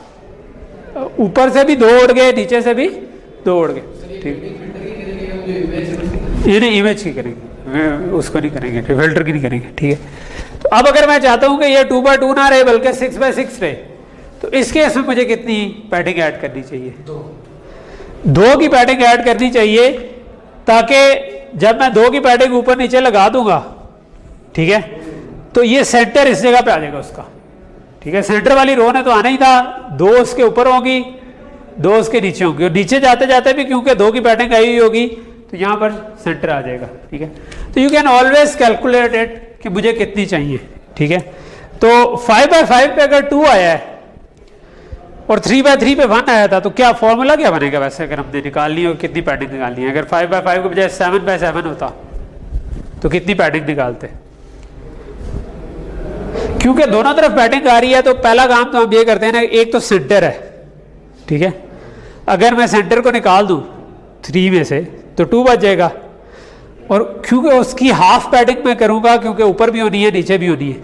ऊपर से भी 2 उड़ गए, नीचे से भी 2 उड़ गए, ठीक है। ये नहीं इमेज की करेंगे, उसको नहीं करेंगे, फिल्टर की नहीं करेंगे, ठीक है। तो अब अगर मैं चाहता हूं कि ये 2x2 ना रहे बल्कि 6x6 रहे, तो इस केस में मुझे कितनी पैडिंग ऐड करनी चाहिए? 2 की पैडिंग ऐड करनी चाहिए, ताकि जब मैं 2 की पैडिंग ऊपर नीचे लगा दूंगा, ठीक है, तो ये सेंटर इस जगह पे आ जाएगा उसका, ठीक है। सेंटर वाली रो ने तो आना ही था, 2 उसके ऊपर होगी, 2 उसके नीचे होंगी, और नीचे जाते जाते भी क्योंकि 2 की पैडिंग आई हुई होगी तो यहाँ पर सेंटर आ जाएगा, ठीक है। तो you can always calculate it कि मुझे कितनी चाहिए, ठीक है। तो 5x5 पे अगर 2 आया है और 3x3 पे 1 आया था, तो क्या फॉर्मूला क्या बनेगा वैसे अगर हमने निकालनी हो कितनी पैडिंग निकालनी है? अगर 5x5 के बजाय 7x7 होता तो कितनी पैडिंग निकालते? क्योंकि दोनों तरफ पैडिंग आ रही है तो पहला काम तो हम ये करते हैं ना, एक तो सेंटर है, ठीक है। अगर मैं सेंटर को निकाल दूं 3 में से तो 2 बच जाएगा, और क्योंकि उसकी हाफ पैडिंग मैं करूंगा क्योंकि ऊपर भी होनी है नीचे भी होनी है,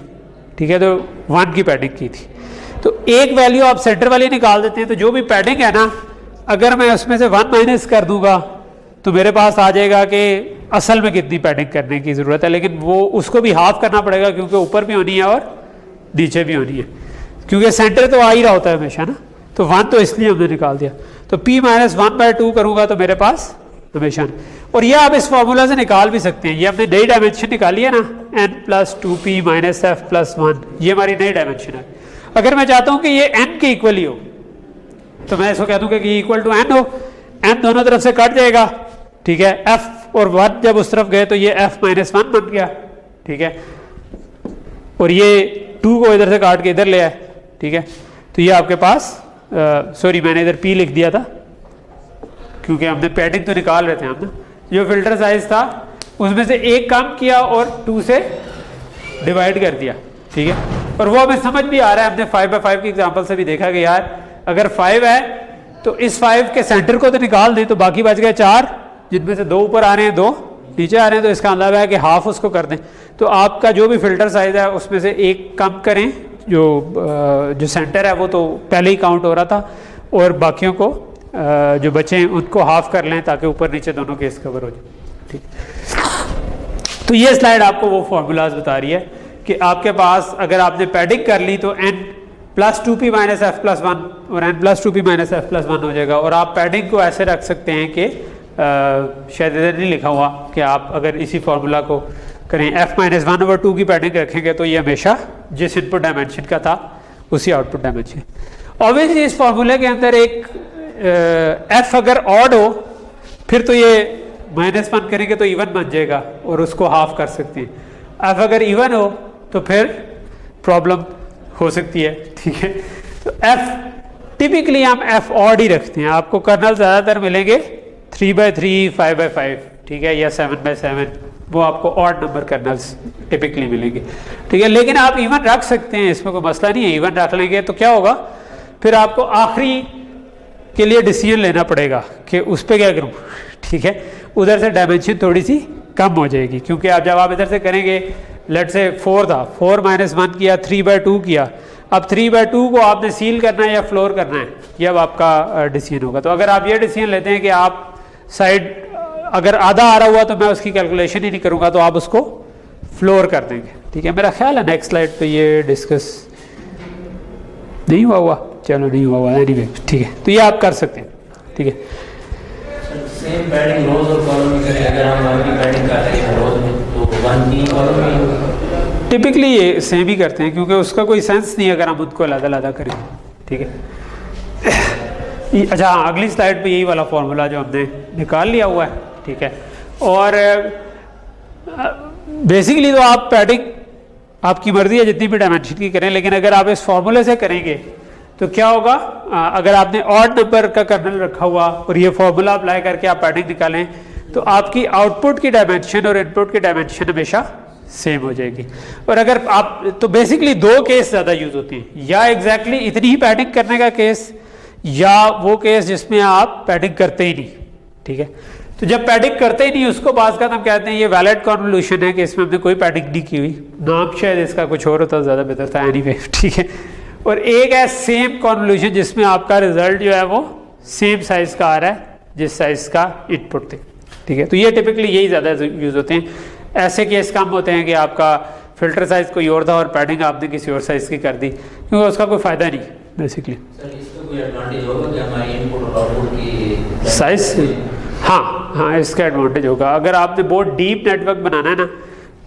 ठीक है। तो 1 की पैडिंग की थी, तो एक वैल्यू आप सेंटर वाली निकाल देते हैं, तो जो भी पैडिंग है ना, अगर मैं उसमें से 1 माइनस कर दूंगा तो मेरे पास आ जाएगा कि असल में कितनी पैडिंग करने की ज़रूरत है, लेकिन वो उसको भी हाफ करना पड़ेगा क्योंकि ऊपर भी होनी है और नीचे भी होनी है, क्योंकि सेंटर तो आ ही रहा होता है हमेशा ना। तो 1 तो इसलिए हमने निकाल दिया, तो p - 1/2 करूँगा तो मेरे पास हमेशा। और ये आप इस फॉर्मूला से निकाल भी सकते हैं, ये हमने नई डायमेंशन निकाली है ना, n+2p - f+1, ये हमारी नई डायमेंशन है। अगर मैं चाहता हूं कि ये n के इक्वल ही हो तो मैं इसको कह दूंगा कि इक्वल टू n हो, n दोनों तरफ से कट जाएगा, ठीक है। f और 1 जब उस तरफ गए तो ये f - 1 बन गया, ठीक है। और ये 2 को इधर से काट के इधर ले आए, ठीक है। तो ये आपके पास सॉरी मैंने इधर p लिख दिया था क्योंकि हमने पैडिंग तो निकाल रहे थे हम ना। जो फिल्टर साइज था उसमें से एक कम किया और 2 से डिवाइड कर दिया, ठीक है। और वो हमें समझ भी आ रहा है, हमने 5x5 की एग्जांपल से भी देखा कि यार अगर 5 है तो इस 5 के सेंटर को तो निकाल दें, तो बाकी बच गए 4, जिनमें से 2 ऊपर आ रहे हैं 2 नीचे आ रहे हैं, तो इसका मतलब है कि हाफ उसको कर दें। तो आपका जो भी फिल्टर साइज है उसमें से एक कम करें जो सेंटर है वो तो पहले ही काउंट हो रहा था, और बाकियों को जो बचे हैं उनको हाफ कर लें ताकि ऊपर नीचे दोनों केस कवर हो जाए। ठीक, तो ये स्लाइड आपको वो फार्मूलाज बता रही है कि आपके पास अगर आपने पैडिंग कर ली तो n plus 2p minus F plus 1 और n plus 2p minus F plus 1 हो जाएगा। और आप पैडिंग को ऐसे रख सकते हैं कि शायद इधर नहीं लिखा हुआ कि आप अगर इसी फार्मूला को करें f माइनस 1/2 की पैडिंग रखेंगे तो ये हमेशा जिस इनपुट डायमेंशन का था उसी आउटपुट डायमेंशन। ऑब्वियसली इस फार्मूले के अंदर एक f अगर ऑड हो फिर तो ये -1 करेंगे तो इवन बन जाएगा और उसको हाफ कर सकते हैं। f अगर इवन हो तो फिर प्रॉब्लम हो सकती है। ठीक है, तो f टिपिकली हम f ऑड ही रखते हैं। आपको कर्नल ज़्यादातर मिलेंगे 3/3, 5/5, ठीक है, या 7/7, वो आपको ऑड नंबर कर्नल्स टिपिकली मिलेंगे। ठीक है, लेकिन आप इवन रख सकते हैं, इसमें कोई मसला नहीं है। इवन रख लेंगे तो क्या होगा, फिर आपको आखिरी के लिए डिसीजन लेना पड़ेगा कि उस पर क्या करूं। ठीक है, उधर से डायमेंशन थोड़ी सी कम हो जाएगी, क्योंकि आप जब आप इधर से करेंगे, लेट से 4 था, 4 - 1 किया, 3/2 किया। अब 3/2 को आपने सील करना है या फ्लोर करना है, ये अब आपका डिसीजन होगा। तो अगर आप ये डिसीजन लेते हैं कि आप साइड अगर आधा आ रहा हुआ तो मैं उसकी कैलकुलेशन ही नहीं करूंगा, तो आप उसको फ्लोर कर देंगे। ठीक है, मेरा ख्याल है नेक्स्ट स्लाइड पे ये डिस्कस नहीं हुआ, चलो नहीं हुआ एनीवे। ठीक है, तो ये आप कर सकते हैं। ठीक है, सेम पैडिंग रोज और कॉलम में करें, अगर हम वन की पैडिंग कर रहे हैं रोज में तो 1 की कॉलम में टिपिकली ये सेम ही करते हैं, क्योंकि उसका कोई सेंस नहीं अगर हम उसको अलग-अलग करें। ठीक है, अच्छा हाँ, अगली स्लाइड पे यही वाला फार्मूला जो हमने निकाल लिया हुआ है। ठीक है, और बेसिकली तो आप पैडिंग आपकी मर्जी है जितनी भी डायमेंशन की करें, लेकिन अगर आप इस फार्मूले से करेंगे तो क्या होगा, अगर आपने ऑड नंबर का कर्नल रखा हुआ और ये फार्मूला अप्लाई करके आप पैडिंग निकालें तो आपकी आउटपुट की डायमेंशन और इनपुट की डायमेंशन हमेशा सेम हो जाएगी। और अगर आप तो बेसिकली दो केस ज़्यादा यूज होते हैं, या एग्जैक्टली इतनी ही पैडिंग करने का केस, या वो केस जिसमें आप पैडिंग करते ही नहीं। ठीक है, तो जब पैडिंग करते ही नहीं उसको बाज़ का हम कहते हैं ये वैलिड कन्वोल्यूशन है कि इसमें हमने कोई पैडिंग नहीं की हुई। नाम शायद इसका कुछ और होता ज़्यादा बेहतर था, एनीवे। ठीक है, और एक है सेम कन्वोल्यूशन जिसमें आपका रिजल्ट जो है वो सेम साइज का आ रहा है जिस साइज का इनपुट थे। ठीक है, तो ये टिपिकली यही ज़्यादा यूज़ होते हैं। ऐसे केस कम होते हैं कि आपका फिल्टर साइज कोई और था और पैडिंग आपने किसी और साइज की कर दी, क्योंकि उसका कोई फ़ायदा नहीं बेसिकली। सर इसका कोई एडवांटेज होगा कि हमारी इनपुट और आउटपुट की साइज, हाँ, इसका एडवांटेज होगा। अगर आपने बहुत डीप नेटवर्क बनाना है ना,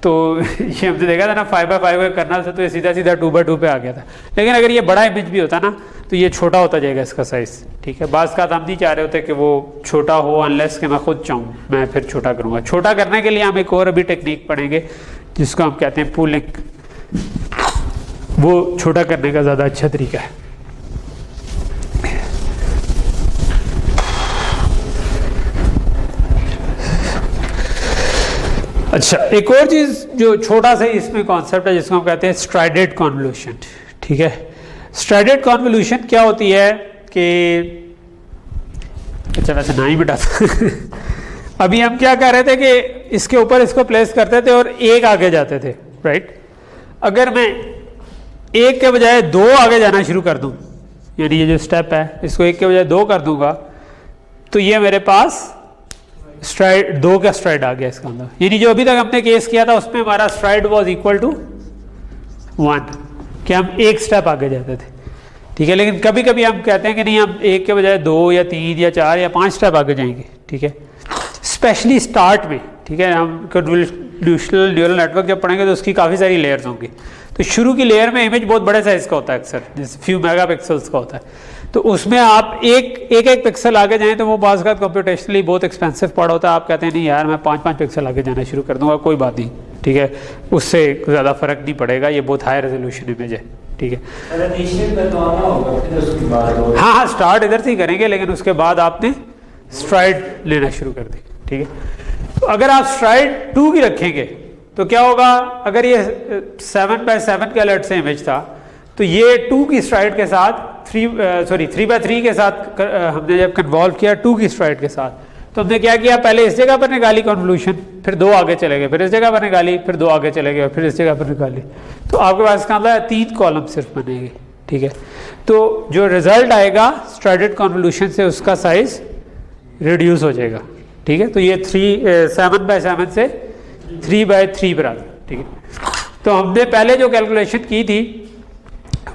तो ये हमने देखा था ना 5/5 का कर्नल से तो ये सीधा 2/2 पे आ गया था। लेकिन अगर ये बड़ा इमेज भी होता ना तो ये छोटा होता जाएगा इसका साइज। ठीक है, बाज़ का हम नहीं चाह रहे होते कि वो छोटा हो, अनलेस कि मैं खुद चाहूँ मैं फिर छोटा करूँगा। छोटा करने के लिए हम एक और अभी टेक्निक पढ़ेंगे जिसको हम कहते हैं पूलिंग। वो छोटा करने का ज़्यादा अच्छा तरीका है। अच्छा, एक और चीज़ जो छोटा सा इसमें कॉन्सेप्ट है जिसको हम कहते हैं स्ट्राइडेड कन्वोल्यूशन। ठीक है, स्ट्राइडेड कन्वोल्यूशन क्या होती है कि, अच्छा वैसे ना ही बिठाता अभी हम क्या कर रहे थे कि इसके ऊपर इसको प्लेस करते थे और एक आगे जाते थे, राइट। अगर मैं एक के बजाय 2 आगे जाना शुरू कर दूं, यानी ये जो स्टेप है इसको एक के बजाय 2 कर दूंगा, तो ये मेरे पास स्ट्राइड 2 का स्ट्राइड आ गया इसका अंदर। यानी जो अभी तक हमने केस किया था उसमें हमारा स्ट्राइड वाज इक्वल टू 1, कि हम एक स्टेप आगे जाते थे। ठीक है, लेकिन कभी कभी हम कहते हैं कि नहीं, हम एक के बजाय 2 या 3 या 4 या 5 स्टेप आगे जाएंगे। ठीक है, स्पेशली स्टार्ट में। ठीक है, हम कन्वोल्यूशनल न्यूरल नेटवर्क जब पढ़ेंगे तो उसकी काफ़ी सारी लेयर्स होंगी। तो शुरू की लेयर में इमेज बहुत बड़े साइज का होता है, अक्सर जैसे फ्यू मेगापिक्सल्स का होता है। तो उसमें आप एक पिक्सल आगे जाएं तो वो बाज़ का कंप्यूटेशनली बहुत एक्सपेंसिव पड़ा होता है। आप कहते हैं नहीं यार मैं 5-5 पिक्सल आगे जाना शुरू कर दूंगा, कोई बात नहीं। ठीक है, उससे ज़्यादा फर्क नहीं पड़ेगा, ये बहुत हाई रेजोल्यूशन इमेज है। ठीक है, हाँ, स्टार्ट इधर से ही करेंगे, लेकिन उसके बाद आपने स्ट्राइड लेना शुरू कर दी। ठीक है, तो अगर आप स्ट्राइड 2 की रखेंगे तो क्या होगा, अगर ये 7/7 का अलर्ट से इमेज था तो ये 2 की स्ट्राइड के साथ 3/3 के साथ हमने जब कन्वॉल्व किया 2 की स्ट्राइड के साथ, तो हमने क्या किया, पहले इस जगह पर निकाली कॉन्वोल्यूशन, फिर 2 आगे चले गए, फिर इस जगह पर निकाली, फिर 2 आगे चले गए, फिर इस जगह पर निकाली। तो आपके पास इसका मतलब 3 कॉलम सिर्फ बनेंगे, ठीक है। तो जो रिजल्ट आएगा स्ट्राइडेड कॉन्वोल्यूशन से उसका साइज रिड्यूस हो जाएगा, ठीक है। तो ये 7/7 से 3/3 पर आता है, ठीक है। तो हमने पहले जो कैलकुलेशन की थी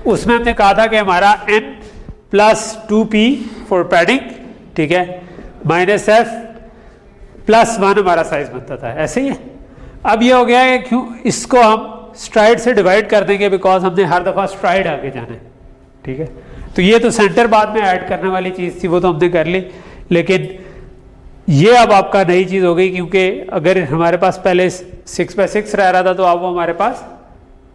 उसमें हमने कहा था कि हमारा n + 2p फॉर पैडिंग, ठीक है, -f + 1 हमारा साइज बनता था, ऐसे ही है। अब ये हो गया है क्यों इसको हम स्ट्राइड से डिवाइड कर देंगे, बिकॉज हमने हर दफ़ा स्ट्राइड आगे जाना है, ठीक है। तो ये तो सेंटर बाद में ऐड करने वाली चीज़ थी, वो तो हमने कर ली, लेकिन ये अब आपका नई चीज़ हो गई, क्योंकि अगर हमारे पास पहले 6/6 रह रहा था तो अब वो हमारे पास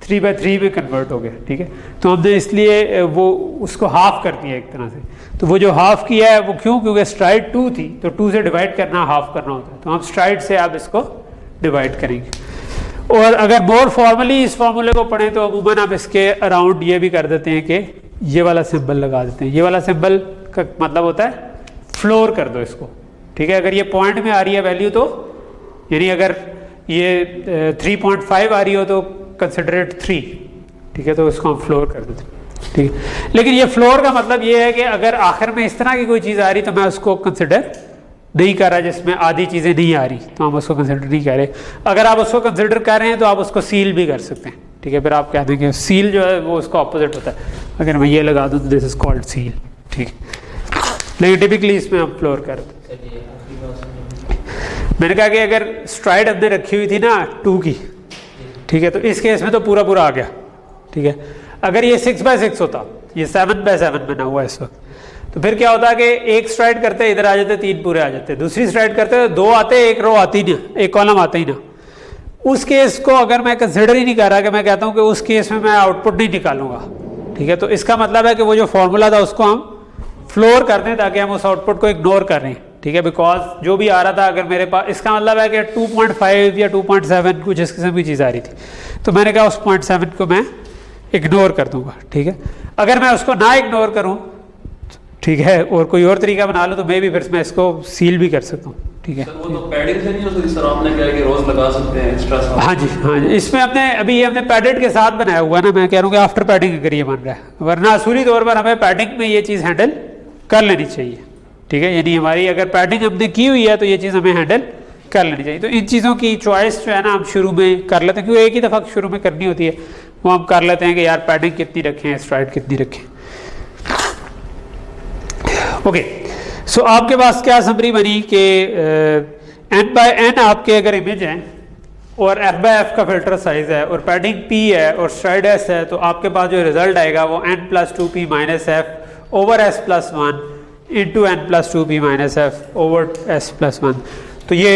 3/3 में कन्वर्ट हो गया, ठीक है। तो हमने इसलिए वो उसको हाफ कर दिया एक तरह से। तो वो जो हाफ किया है वो क्यों, क्योंकि स्ट्राइड 2 थी, तो 2 से डिवाइड करना हाफ करना होता है, तो हम स्ट्राइड से अब इसको डिवाइड करेंगे। और अगर मोर फॉर्मली इस फॉर्मूले को पढ़ें तो अमूमन आप इसके अराउंड ये भी कर देते हैं कि ये वाला सिंबल लगा देते हैं। ये वाला सिंबल का मतलब होता है फ्लोर कर दो इसको, ठीक है। अगर ये पॉइंट में आ रही है वैल्यू तो यानी अगर ये 3.5 आ रही हो तो कंसिडरेट 3, ठीक है, तो इसको हम फ्लोर कर देते हैं, ठीक है। लेकिन ये फ्लोर का मतलब ये है कि अगर आखिर में इस तरह की कोई चीज़ आ रही तो मैं उसको कंसिडर नहीं कर रहा, जिसमें आधी चीज़ें नहीं आ रही तो हम उसको कंसिडर नहीं कर रहे। अगर आप उसको कंसिडर कर रहे हैं तो आप उसको सील भी कर सकते हैं, ठीक है। फिर आप कह देंगे सील जो है वो उसका ऑपोजिट होता है, अगर मैं ये लगा दूँ तो दिस इज कॉल्ड सील, ठीक है। लेकिन टिपिकली इसमें हम फ्लोर कर देते हैं। मैंने कहा कि अगर स्ट्राइड हमने रखी हुई थी ना 2 की, ठीक है, तो इस केस में तो पूरा पूरा आ गया, ठीक है। अगर ये 6/6 होता, ये 7/7 बना हुआ इस वक्त, तो फिर क्या होता है कि एक स्ट्राइड करते इधर आ जाते 3 पूरे आ जाते, दूसरी स्ट्राइड करते 2 आते, एक रो आती ना, एक कॉलम आता ही ना। उस केस को अगर मैं कंसिडर ही नहीं कर रहा, कि मैं कहता हूँ कि उस केस में मैं आउटपुट नहीं निकालूंगा, ठीक है, तो इसका मतलब है कि वो जो फॉर्मूला था उसको हम फ्लोर कर दें ताकि हम उस आउटपुट को इग्नोर कर रहे हैं, ठीक है। बिकॉज जो भी आ रहा था अगर मेरे पास, इसका मतलब है कि 2.5 या 2.7 कुछ इस किस्म की चीज़ आ रही थी, तो मैंने कहा उस 0.7 को मैं इग्नोर कर दूंगा, ठीक है। अगर मैं उसको ना इग्नोर करूं, ठीक है, और कोई और तरीका बना लूँ तो मैं भी फिर मैं इसको सील भी कर सकता हूँ, ठीक है। वो तो पैडिंग से नहीं हो सकती सर, आपने क्या कि रोज लगा सकते हैं एक्स्ट्रा। हाँ जी, हाँ जी, इसमें हमने अभी हमने पैडेड के साथ बनाया हुआ ना, मैं कह रहा हूँ कि आफ्टर पैडिंग अगर ये बन रहा है, वरना असूली तौर पर हमें पैडिंग में ये चीज़ हैंडल कर लेनी चाहिए, ठीक है। यानी हमारी अगर पैडिंग हमने की हुई है तो ये चीज़ हमें हैंडल कर लेनी चाहिए। तो इन चीज़ों की चॉइस जो है ना हम शुरू में कर लेते हैं, क्योंकि एक ही दफ़ा शुरू में करनी होती है, वो हम कर लेते हैं कि यार पैडिंग कितनी रखें, स्ट्राइड कितनी रखें। ओके, सो आपके पास क्या समरी बनी कि n/n आपके अगर इमेज हैं और f/f का फिल्टर साइज है और पैडिंग p है और स्ट्राइड s है, तो आपके पास जो रिजल्ट आएगा वो n + 2p - f over s + 1 into n + 2p - f over s + 1। तो ये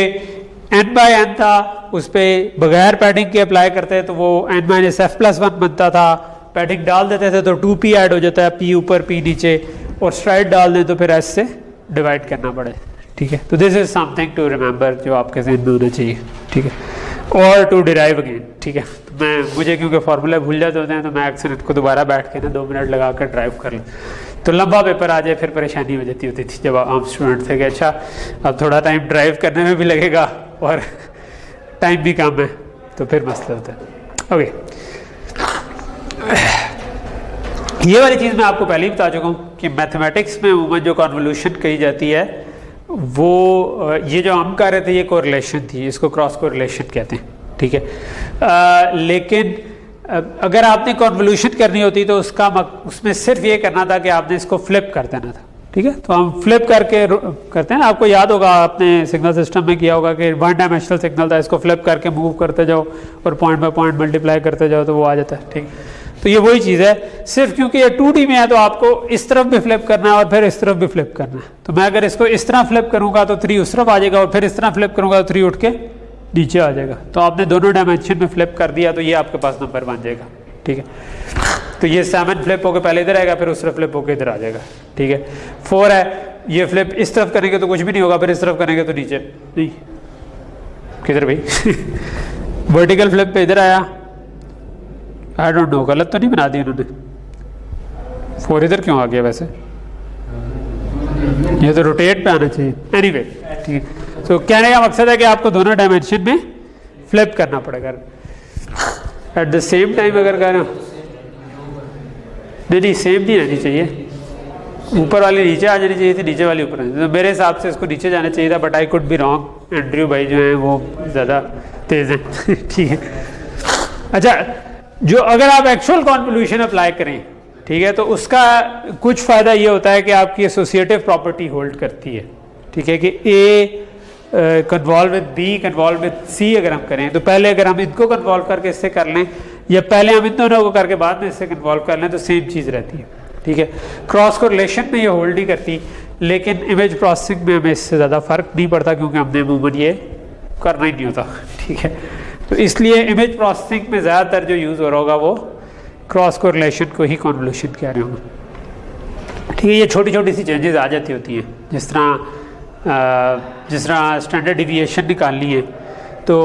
n/n था, उस पर बगैर पैडिंग के अप्लाई करते तो वो n - f + 1 बनता था, पैडिंग डाल देते थे तो 2p ऐड हो जाता है, p ऊपर p नीचे, और स्ट्राइड डाल दें तो फिर s से डिवाइड करना पड़े, ठीक है। तो this is something to remember, जो आपके जहन में होना चाहिए, ठीक है। और टू डिराइव अगेन, ठीक है। तो मुझे क्योंकि फार्मूले भूल जाते होते हैं तो मैं अक्सर इसको दोबारा बैठ के ना 2 मिनट लगा कर ड्राइव कर लूँ, तो लंबा पेपर आ जाए फिर परेशानी हो जाती होती थी जब आम स्टूडेंट थे कि अच्छा अब थोड़ा टाइम ड्राइव करने में भी लगेगा और टाइम भी कम है, तो फिर मसला होता है। ओके, ये वाली चीज़ मैं आपको पहले ही बता चुका हूँ कि मैथमेटिक्स में अमूमन जो कॉन्वोल्यूशन कही जाती है वो ये जो हम कर रहे थे ये कोरिलेशन थी, इसको क्रॉस कोरिलेशन कहते हैं, ठीक है। लेकिन अगर आपने कॉन्वोल्यूशन करनी होती तो उसमें सिर्फ ये करना था कि आपने इसको फ्लिप कर देना था, ठीक है। तो हम फ्लिप करके करते हैं ना, आपको याद होगा आपने सिग्नल सिस्टम में किया होगा कि 1 डायमेंशनल सिग्नल था, इसको फ्लिप करके मूव करते जाओ और पॉइंट बाय पॉइंट मल्टीप्लाई करते जाओ तो वो आ जाता है, ठीक। तो ये वही चीज़ है, सिर्फ क्योंकि ये 2D में है तो आपको इस तरफ भी फ्लिप करना है और फिर इस तरफ भी फ्लिप करना है। तो मैं अगर इसको इस तरह फ्लिप करूँगा तो 3 उस तरफ आ जाएगा और फिर इस तरह फ्लिप करूँगा तो 3 उठ के नीचे आ जाएगा। तो आपने दोनों डायमेंशन में फ्लिप कर दिया तो ये आपके पास नंबर बन जाएगा, ठीक है। तो ये 7 फ्लिप होकर पहले इधर आएगा, फिर उस तरफ फ्लिप होकर इधर आ जाएगा, ठीक है। 4 है, ये फ्लिप इस तरफ करेंगे तो कुछ भी नहीं होगा, फिर इस तरफ करेंगे तो नीचे नहीं, किधर भाई वर्टिकल फ्लिप पे इधर आया, आई डोंट नो गलत तो नहीं बना दी उन्होंने, 4 इधर क्यों आ गया वैसे, ये तो रोटेट पे आना चाहिए। एनीवे ठीक है। तो कहने का मकसद है कि आपको दोनों डायमेंशन में फ्लिप करना पड़ेगा। एट द सेम टाइम अगर कहना नहीं सेम नहीं आनी चाहिए, ऊपर वाली नीचे आ जानी चाहिए थी, नीचे वाली ऊपर आनी चाहिए। तो मेरे हिसाब से इसको नीचे जाना चाहिए था, but I could be wrong. Andrew भाई जो हैं वो ज़्यादा तेज़ हैं ठीक है। अच्छा, जो अगर आप एक्चुअल कॉन्वोल्यूशन अप्लाई करें, ठीक है, तो उसका कुछ फ़ायदा ये होता है कि आपकी एसोसिएटिव प्रॉपर्टी होल्ड करती है, ठीक है, कि A convolve with B convolve with C अगर हम करें, तो पहले अगर हम इनको कन्वॉल्व करके इससे कर लें या पहले हम इन दोनों को करके बाद में इससे कन्वॉल्व कर लें, तो सेम चीज़ रहती है, ठीक है। क्रॉस कोरिलेशन में ये होल्ड नहीं करती, लेकिन इमेज प्रोसेसिंग में हमें इससे ज़्यादा फ़र्क नहीं पड़ता क्योंकि हमने अमूमन ये करना ही नहीं होता, ठीक है। तो इसलिए इमेज प्रोसेसिंग में ज़्यादातर जो यूज़ हो रहा होगा वो क्रॉस कोरिलेशन को ही कॉन्वोल्यूशन कह रहे होंगे, ठीक है। ये छोटी छोटी सी चेंजेस आ जाती होती हैं, जिस तरह स्टैंडर्ड डिविएशन निकालनी है तो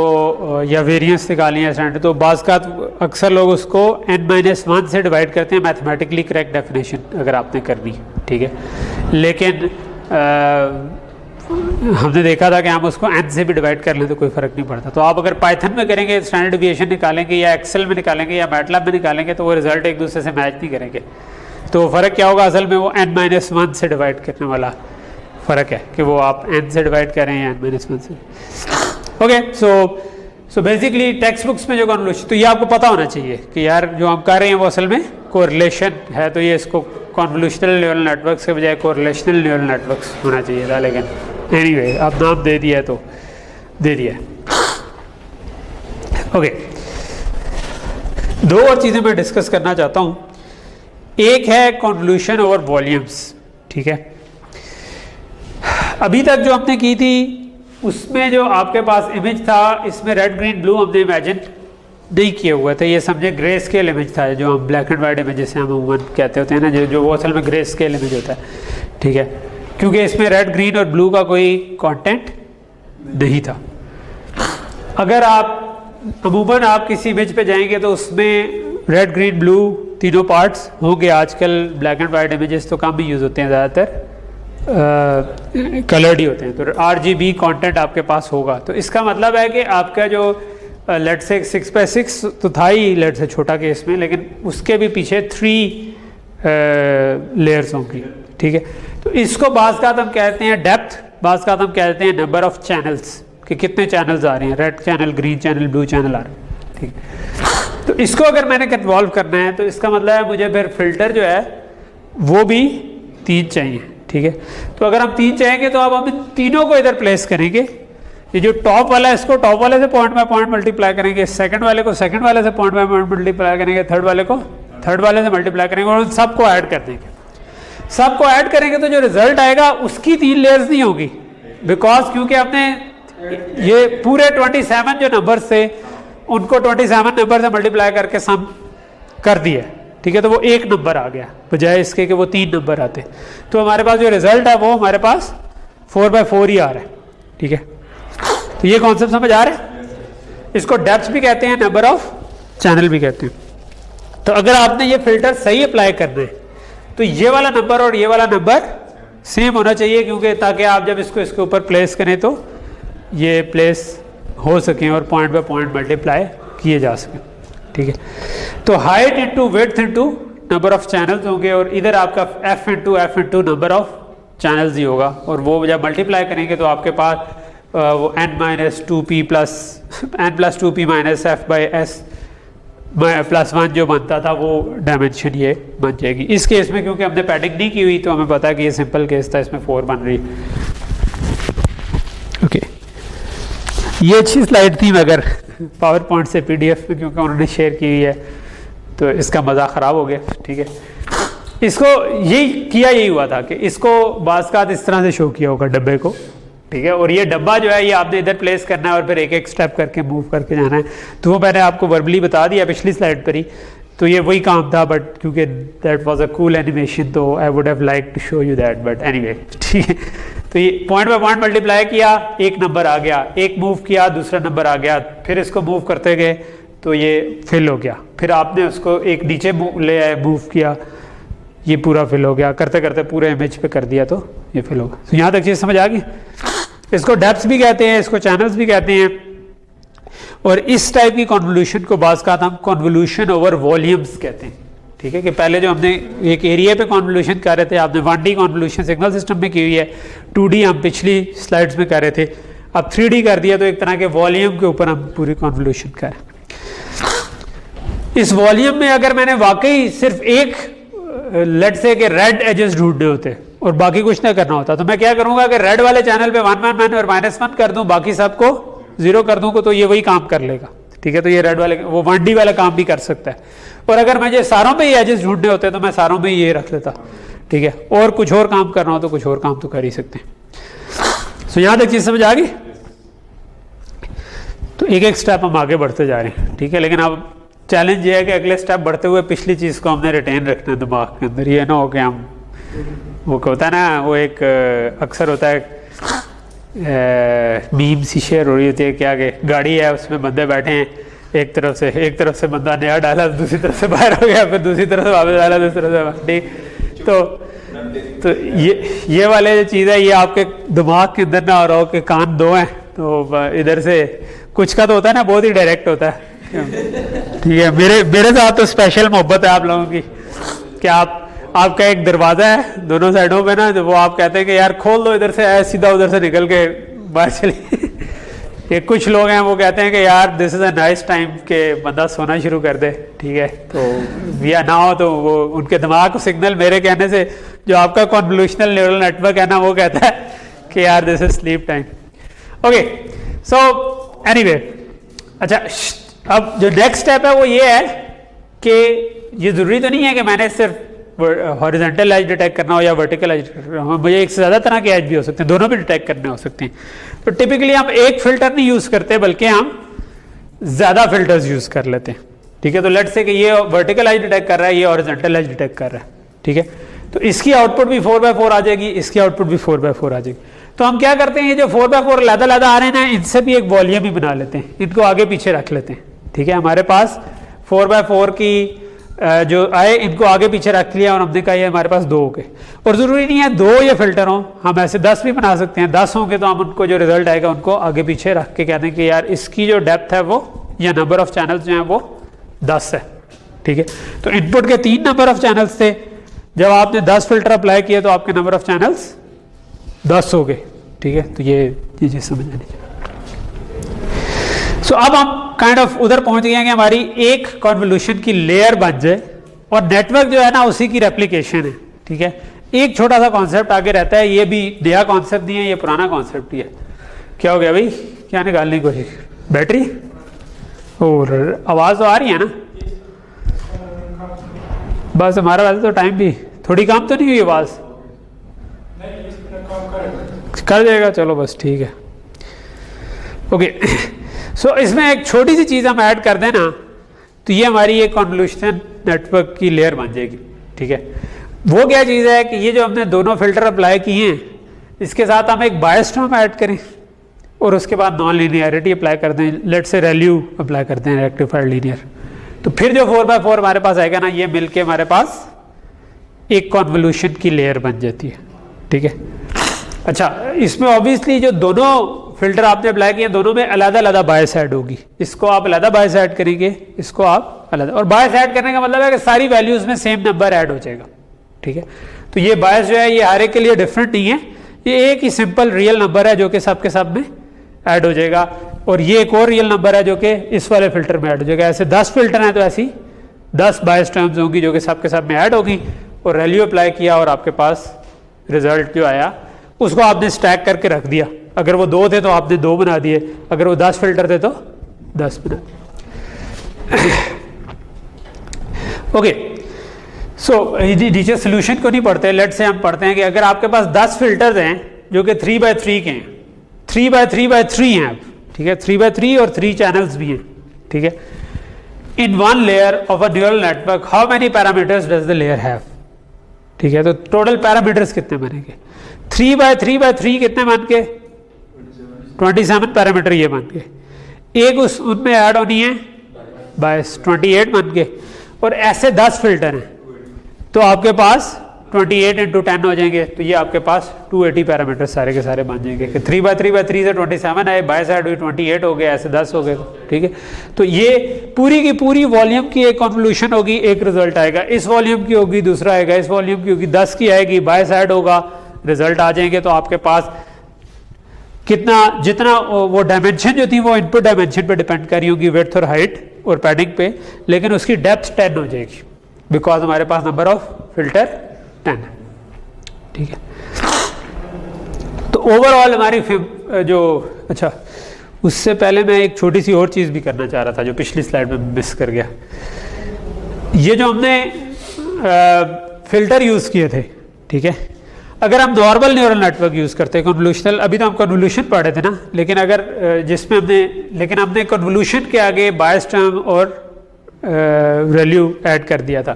या वेरिएंस निकालनी है स्टैंडर्ड, तो बाज़ का अक्सर लोग उसको n-1 से डिवाइड करते हैं, मैथमेटिकली करेक्ट डेफिनेशन अगर आपने करनी, ठीक है। लेकिन हमने देखा था कि हम उसको n से भी डिवाइड कर लें तो कोई फ़र्क नहीं पड़ता। तो आप अगर पाइथन में करेंगे स्टैंडर्ड डिविएशन निकालेंगे या एक्सेल में निकालेंगे या मैटलैब में निकालेंगे तो वो रिजल्ट एक दूसरे से मैच नहीं करेंगे। तो फ़र्क क्या होगा, असल में वो n-1 से डिवाइड करने वाला फ़र्क है कि वो आप n से डिवाइड करें या n-1 से। Okay, so basically text books में जो कॉन्वोल्यूशन, तो ये आपको पता होना चाहिए कि यार जो हम कर रहे हैं वो असल में कोरिलेशन है, तो ये इसको कॉन्वोल्यूशनल न्यूरल नेटवर्क्स के बजाय कोरिलेशनल न्यूरल नेटवर्क्स होना चाहिए था, लेकिन एनीवे अब नाम दे दिया है तो दे दिया है। ओके, दो और चीज़ें मैं डिस्कस करना चाहता हूँ। एक है कॉन्वोल्यूशन ओवर वॉल्यूम्स, ठीक है। अभी तक जो हमने की थी उसमें जो आपके पास इमेज था, इसमें रेड ग्रीन ब्लू हमने इमेजिन नहीं किए हुए थे, ये समझे ग्रे स्केल इमेज था, जो हम ब्लैक एंड वाइट इमेज जैसे हम अमूमन कहते होते हैं ना, जो वो असल में ग्रे स्केल इमेज होता है, ठीक है, क्योंकि इसमें रेड ग्रीन और ब्लू का कोई कंटेंट नहीं था। अगर आप अमूमन आप किसी इमेज पे जाएंगे तो उसमें रेड ग्रीन ब्लू तीनों पार्ट्स होंगे। आजकल ब्लैक एंड वाइट इमेजेस तो कम भी यूज़ होते हैं, ज़्यादातर कलर्ड ही होते हैं, तो RGB कंटेंट आपके पास होगा। तो इसका मतलब है कि आपका जो लेट से 6x6 तो था ही लेट से छोटा केस में, लेकिन उसके भी पीछे 3 लेयर्स होंगी, ठीक है। तो इसको बाज़ का हम कहते हैं डेप्थ, बाज़ का हम कहते हैं नंबर ऑफ चैनल्स, कि कितने चैनल्स आ रहे हैं, red channel, green channel, blue channel आ रहे हैं, ठीक है। तो इसको अगर मैंने कन्वॉल्व करना है तो इसका मतलब है मुझे फिर फिल्टर जो है वो भी 3 चाहिए, ठीक है। तो अगर हम 3 चाहेंगे तो अब हम इन तीनों को इधर प्लेस करेंगे। ये जो टॉप वाला है इसको टॉप वाले से पॉइंट बाय पॉइंट मल्टीप्लाई करेंगे, सेकंड वाले को सेकंड वाले से पॉइंट बाय पॉइंट मल्टीप्लाई करेंगे, थर्ड वाले को थर्ड वाले से मल्टीप्लाई करेंगे और उन सबको ऐड कर देंगे। सबको ऐड करेंगे तो जो रिजल्ट आएगा उसकी 3 लेयर्स नहीं होगी, बिकॉज क्योंकि आपने ये पूरे 27 जो नंबर थे उनको 27 नंबर से मल्टीप्लाई करके सम कर दिया, ठीक है। तो वो 1 नंबर आ गया बजाय इसके कि वो 3 नंबर आते। तो हमारे पास जो रिजल्ट है वो हमारे पास 4/4 ही आ रहा है, ठीक है। तो ये कॉन्सेप्ट समझ आ रहा है। इसको डेप्थ भी कहते हैं, नंबर ऑफ चैनल भी कहते हैं। तो अगर आपने ये फिल्टर सही अप्लाई करना है तो ये वाला नंबर और ये वाला नंबर सेम होना चाहिए, क्योंकि ताकि आप जब इसको इसके ऊपर प्लेस करें तो ये प्लेस हो सकें और पॉइंट बाय पॉइंट मल्टीप्लाई किए जा सकें, ठीक है। तो height into width into number of channels होंगे और इधर आपका f into number of channels ही होगा, और वो जब मल्टीप्लाई करेंगे तो आपके पास वो n-2p plus n+2p minus f/s +1 जो बनता था वो डायमेंशन ये बन जाएगी। इस केस में क्योंकि हमने पैडिंग नहीं की हुई तो हमें पता है कि ये सिंपल केस था, इसमें 4 बन रही। ओके, ये अच्छी स्लाइड थी मगर पावर पॉइंट से PDF में क्योंकि उन्होंने शेयर की हुई है तो इसका मज़ा ख़राब हो गया, ठीक है। इसको यही हुआ था कि इसको बाज़ का इस तरह से शो किया होगा डब्बे को, ठीक है। और ये डब्बा जो है ये आपने इधर प्लेस करना है और फिर एक एक स्टेप करके मूव करके जाना है। तो वो मैंने आपको वर्बली बता दिया पिछली स्लाइड पर ही, तो ये वही काम था, बट क्योंकि that was a cool animation तो I would have like to show you that, but anyway, ठीक है। तो ये पॉइंट बाय पॉइंट मल्टीप्लाई किया, एक नंबर आ गया, एक मूव किया, दूसरा नंबर आ गया, फिर इसको मूव करते गए तो ये फिल हो गया, फिर आपने उसको एक नीचे ले आए, मूव किया, ये पूरा फिल हो गया, करते करते पूरे इमेज पे कर दिया तो ये फिल होगा। तो यहाँ तक चीज़ समझ आ गई। इसको डेप्थ भी कहते हैं, इसको चैनल्स भी कहते हैं। और इस टाइप की कॉन्वोल्यूशन को बाज़ का हम कॉन्वोल्यूशन ओवर वॉल्यूम्स कहते हैं। ठीक है, कि पहले जो हमने एक एरिया पे कॉन्वोल्यूशन कर रहे थे, आपने 1D कॉन्वोल्यूशन सिग्नल सिस्टम में की हुई है, 2D हम पिछली स्लाइड्स में कर रहे थे, अब 3D कर दिया तो एक तरह के वॉल्यूम के ऊपर हम पूरी कॉन्वोल्यूशन करें। इस वॉल्यूम में अगर मैंने वाकई सिर्फ एक लेट से कि रेड एजेस ढूंढने होते और बाकी कुछ ना करना होता, तो मैं क्या करूंगा कि रेड वाले चैनल पे 1 1 1 और -1 कर दूं, बाकी सबको 0 कर दूं, तो ये वही काम कर लेगा। ठीक है, तो ये रेड वाले वो 1D वाला काम भी कर सकता है। और अगर मुझे सारों पे ही एजेस ढूंढने होते तो मैं सारों में ये रख लेता। ठीक है, और कुछ और काम करना हो तो कुछ और काम तो कर ही सकते हैं। सो यहाँ तक चीज़ समझ आ गई। तो एक एक स्टेप हम आगे बढ़ते जा रहे हैं। ठीक है, लेकिन अब चैलेंज ये है कि अगले स्टेप बढ़ते हुए पिछली चीज़ को हमने रिटेन रखना है दिमाग के अंदर। ये ना हो कि हम वो होता है ना, वो एक अक्सर होता है मीम सी शेयर हो रही होती है क्या कि गाड़ी है उसमें बंदे बैठे हैं, एक तरफ से बंदा नया डाला, दूसरी तरफ से बाहर हो गया, फिर दूसरी तरफ से वापस डाला, दूसरी तरफ से तो ये वाले जो चीज़ है ये आपके दिमाग के अंदर ना हो रहा हो कि कान दो हैं तो इधर से कुछ का तो होता है ना, बहुत ही डायरेक्ट होता है। ठीक है, मेरे साथ तो स्पेशल मोहब्बत है आप लोगों की कि आपका एक दरवाज़ा है दोनों साइडों पे ना, तो वो आप कहते हैं कि यार खोल दो इधर से, सीधा उधर से निकल के बाहर चलिए। ये कुछ लोग हैं वो कहते हैं कि यार this is a nice time के बंदा सोना शुरू कर दे। ठीक है, तो या ना हो तो वो उनके दिमाग को सिग्नल मेरे कहने से जो आपका कॉन्वोल्यूशनल न्यूरल नेटवर्क है ना वो कहता है कि यार this is sleep time. Okay, so anyway, अच्छा अब जो नेक्स्ट स्टेप है वो ये है कि ये ज़रूरी तो नहीं है कि मैंने सिर्फ हॉरिजॉन्टल एज डिटेक्ट करना हो या वर्टिकल एज डिटेक्ट करना हो, मुझे एक से ज़्यादा तरह के एज भी हो सकते हैं, दोनों भी डिटेक्ट करने हो सकते हैं। तो टिपिकली हम एक फिल्टर नहीं यूज़ करते बल्कि हम ज़्यादा फिल्टर्स यूज़ कर लेते हैं। ठीक है, तो लेट्स से कि ये वर्टिकल एज डिटेक्ट कर रहा है, ये हॉरिजॉन्टल एज डिटेक्ट कर रहा है। ठीक है, तो इसकी आउटपुट भी 4x4 आ जाएगी, इसकी आउटपुट भी 4x4 आ जाएगी। तो हम क्या करते हैं, ये जो 4x4 अलग-अलग आ रहे हैं ना, इनसे भी एक वॉल्यूम ही बना लेते हैं, इनको आगे पीछे रख लेते हैं। ठीक है, हमारे पास 4x4 की जो आए इनको आगे पीछे रख लिया और हमने कहा ये हमारे पास 2 हो गए। और ज़रूरी नहीं है 2 ये फिल्टर हों, हम ऐसे 10 भी बना सकते हैं। 10 होंगे तो हम उनको जो रिजल्ट आएगा उनको आगे पीछे रख के कहते हैं कि यार इसकी जो डेप्थ है वो या नंबर ऑफ चैनल्स जो हैं वो 10 है। ठीक है, तो इनपुट के 3 नंबर ऑफ चैनल्स थे, जब आपने 10 फिल्टर अप्लाई किए तो आपके नंबर ऑफ चैनल्स 10 हो गए। ठीक है, तो ये चीज़ें समझ आनी चाहिए। सो अब हम काइंड ऑफ उधर पहुंच गए हैं कि हमारी एक कॉन्वोल्यूशन की लेयर बन जाए और नेटवर्क जो है ना उसी की रेप्लिकेशन है। ठीक है, एक छोटा सा कॉन्सेप्ट आगे रहता है, ये भी नया कॉन्सेप्ट नहीं है, ये पुराना कॉन्सेप्ट ही है। क्या हो गया भाई, क्या निकालने की कोशिश, बैटरी और आवाज़ तो आ रही है ना? बस हमारा वैसे तो टाइम भी थोड़ी काम तो नहीं हुई, आवाज़ कर देगा, चलो बस ठीक है। ओके, सो इसमें एक छोटी सी चीज़ हम ऐड कर दें ना तो ये हमारी एक कॉन्वोल्यूशन नेटवर्क की लेयर बन जाएगी। ठीक है, वो क्या चीज़ है कि ये जो हमने दोनों फिल्टर अप्लाई किए हैं इसके साथ हम एक बायस टर्म ऐड करें और उसके बाद नॉन लीनियरिटी अप्लाई कर दें, लेट से रेल्यू अप्लाई करते हैं रेक्टिफाइड लीनियर, तो फिर जो 4x4 हमारे पास आएगा ना, ये मिलके हमारे पास एक कॉन्वोल्यूशन की लेयर बन जाती है। ठीक है, अच्छा इसमें ऑब्वियसली जो दोनों फिल्टर आपने अप्लाई किए दोनों में अलग अलग बायस ऐड होगी, इसको आप अलग बायस ऐड करेंगे, इसको आप अलग, और बायस ऐड करने का मतलब है कि सारी वैल्यूज में सेम नंबर ऐड हो जाएगा। ठीक है, तो ये बायस जो है ये हर एक के लिए डिफरेंट नहीं है, ये एक ही सिंपल रियल नंबर है जो कि सब के सब में ऐड हो जाएगा, और ये एक और रियल नंबर है जो कि इस वाले फिल्टर में ऐड हो जाएगा। ऐसे 10 फिल्टर हैं तो ऐसी 10 बायस टर्म्स होंगी जो कि सब के सब में ऐड होगी, और वैल्यू अप्लाई किया और आपके पास रिजल्ट जो आया उसको आपने स्टैक करके रख दिया। अगर वो 2 थे तो आपने 2 बना दिए, अगर वो 10 फिल्टर थे तो 10 बना दिए। ओके, सो नीचे सोल्यूशन को नहीं पढ़ते, लेट से हम पढ़ते हैं कि अगर आपके पास 10 फिल्टर्स हैं जो कि 3x3 के हैं, 3x3x3 हैं, ठीक है, 3x3 और 3 चैनल्स भी हैं। ठीक है, in one layer of a neural network how many parameters does the layer have? ठीक है, तो टोटल पैरामीटर्स कितने बनेंगे? 3x3x3 कितने बन के? 27 पैरामीटर ये बन गए। एक उनमें ऐड होनी है बायस, 28 बन गए, और ऐसे 10 फिल्टर हैं तो आपके पास 28 इंटू 10 हो जाएंगे, तो ये आपके पास 280 पैरामीटर सारे के सारे बन जाएंगे कि 3/3/3 से 27 आए, बाय साइड हुई 28 हो गए, ऐसे 10 हो गए, ठीक है। तो ये पूरी की पूरी वॉल्यूम की एक कन्वोल्यूशन होगी, एक रिजल्ट आएगा, इस वॉल्यूम की होगी दूसरा आएगा, इस वॉल्यूम की होगी 10 की आएगी, बाय साइड होगा, रिजल्ट आ जाएंगे। तो आपके पास कितना, जितना वो डायमेंशन जो थी वो इनपुट डायमेंशन पे डिपेंड कर रही होगी, विड्थ और हाइट और पैडिंग पे, लेकिन उसकी डेप्थ 10 हो जाएगी बिकॉज हमारे पास नंबर ऑफ फिल्टर 10 है, ठीक है। तो ओवरऑल हमारी जो, अच्छा उससे पहले मैं एक छोटी सी और चीज़ भी करना चाह रहा था जो पिछली स्लाइड में मिस कर गया। ये जो हमने फिल्टर यूज़ किए थे, ठीक है, अगर हम नॉर्मल न्यूरल नेटवर्क यूज़ करते हैं कन्वोल्यूशनल, अभी तो हम कन्वोल्यूशन पढ़े थे ना, लेकिन अगर जिसमें हमने कन्वोल्यूशन के आगे बायस टर्म और वैल्यू ऐड कर दिया था।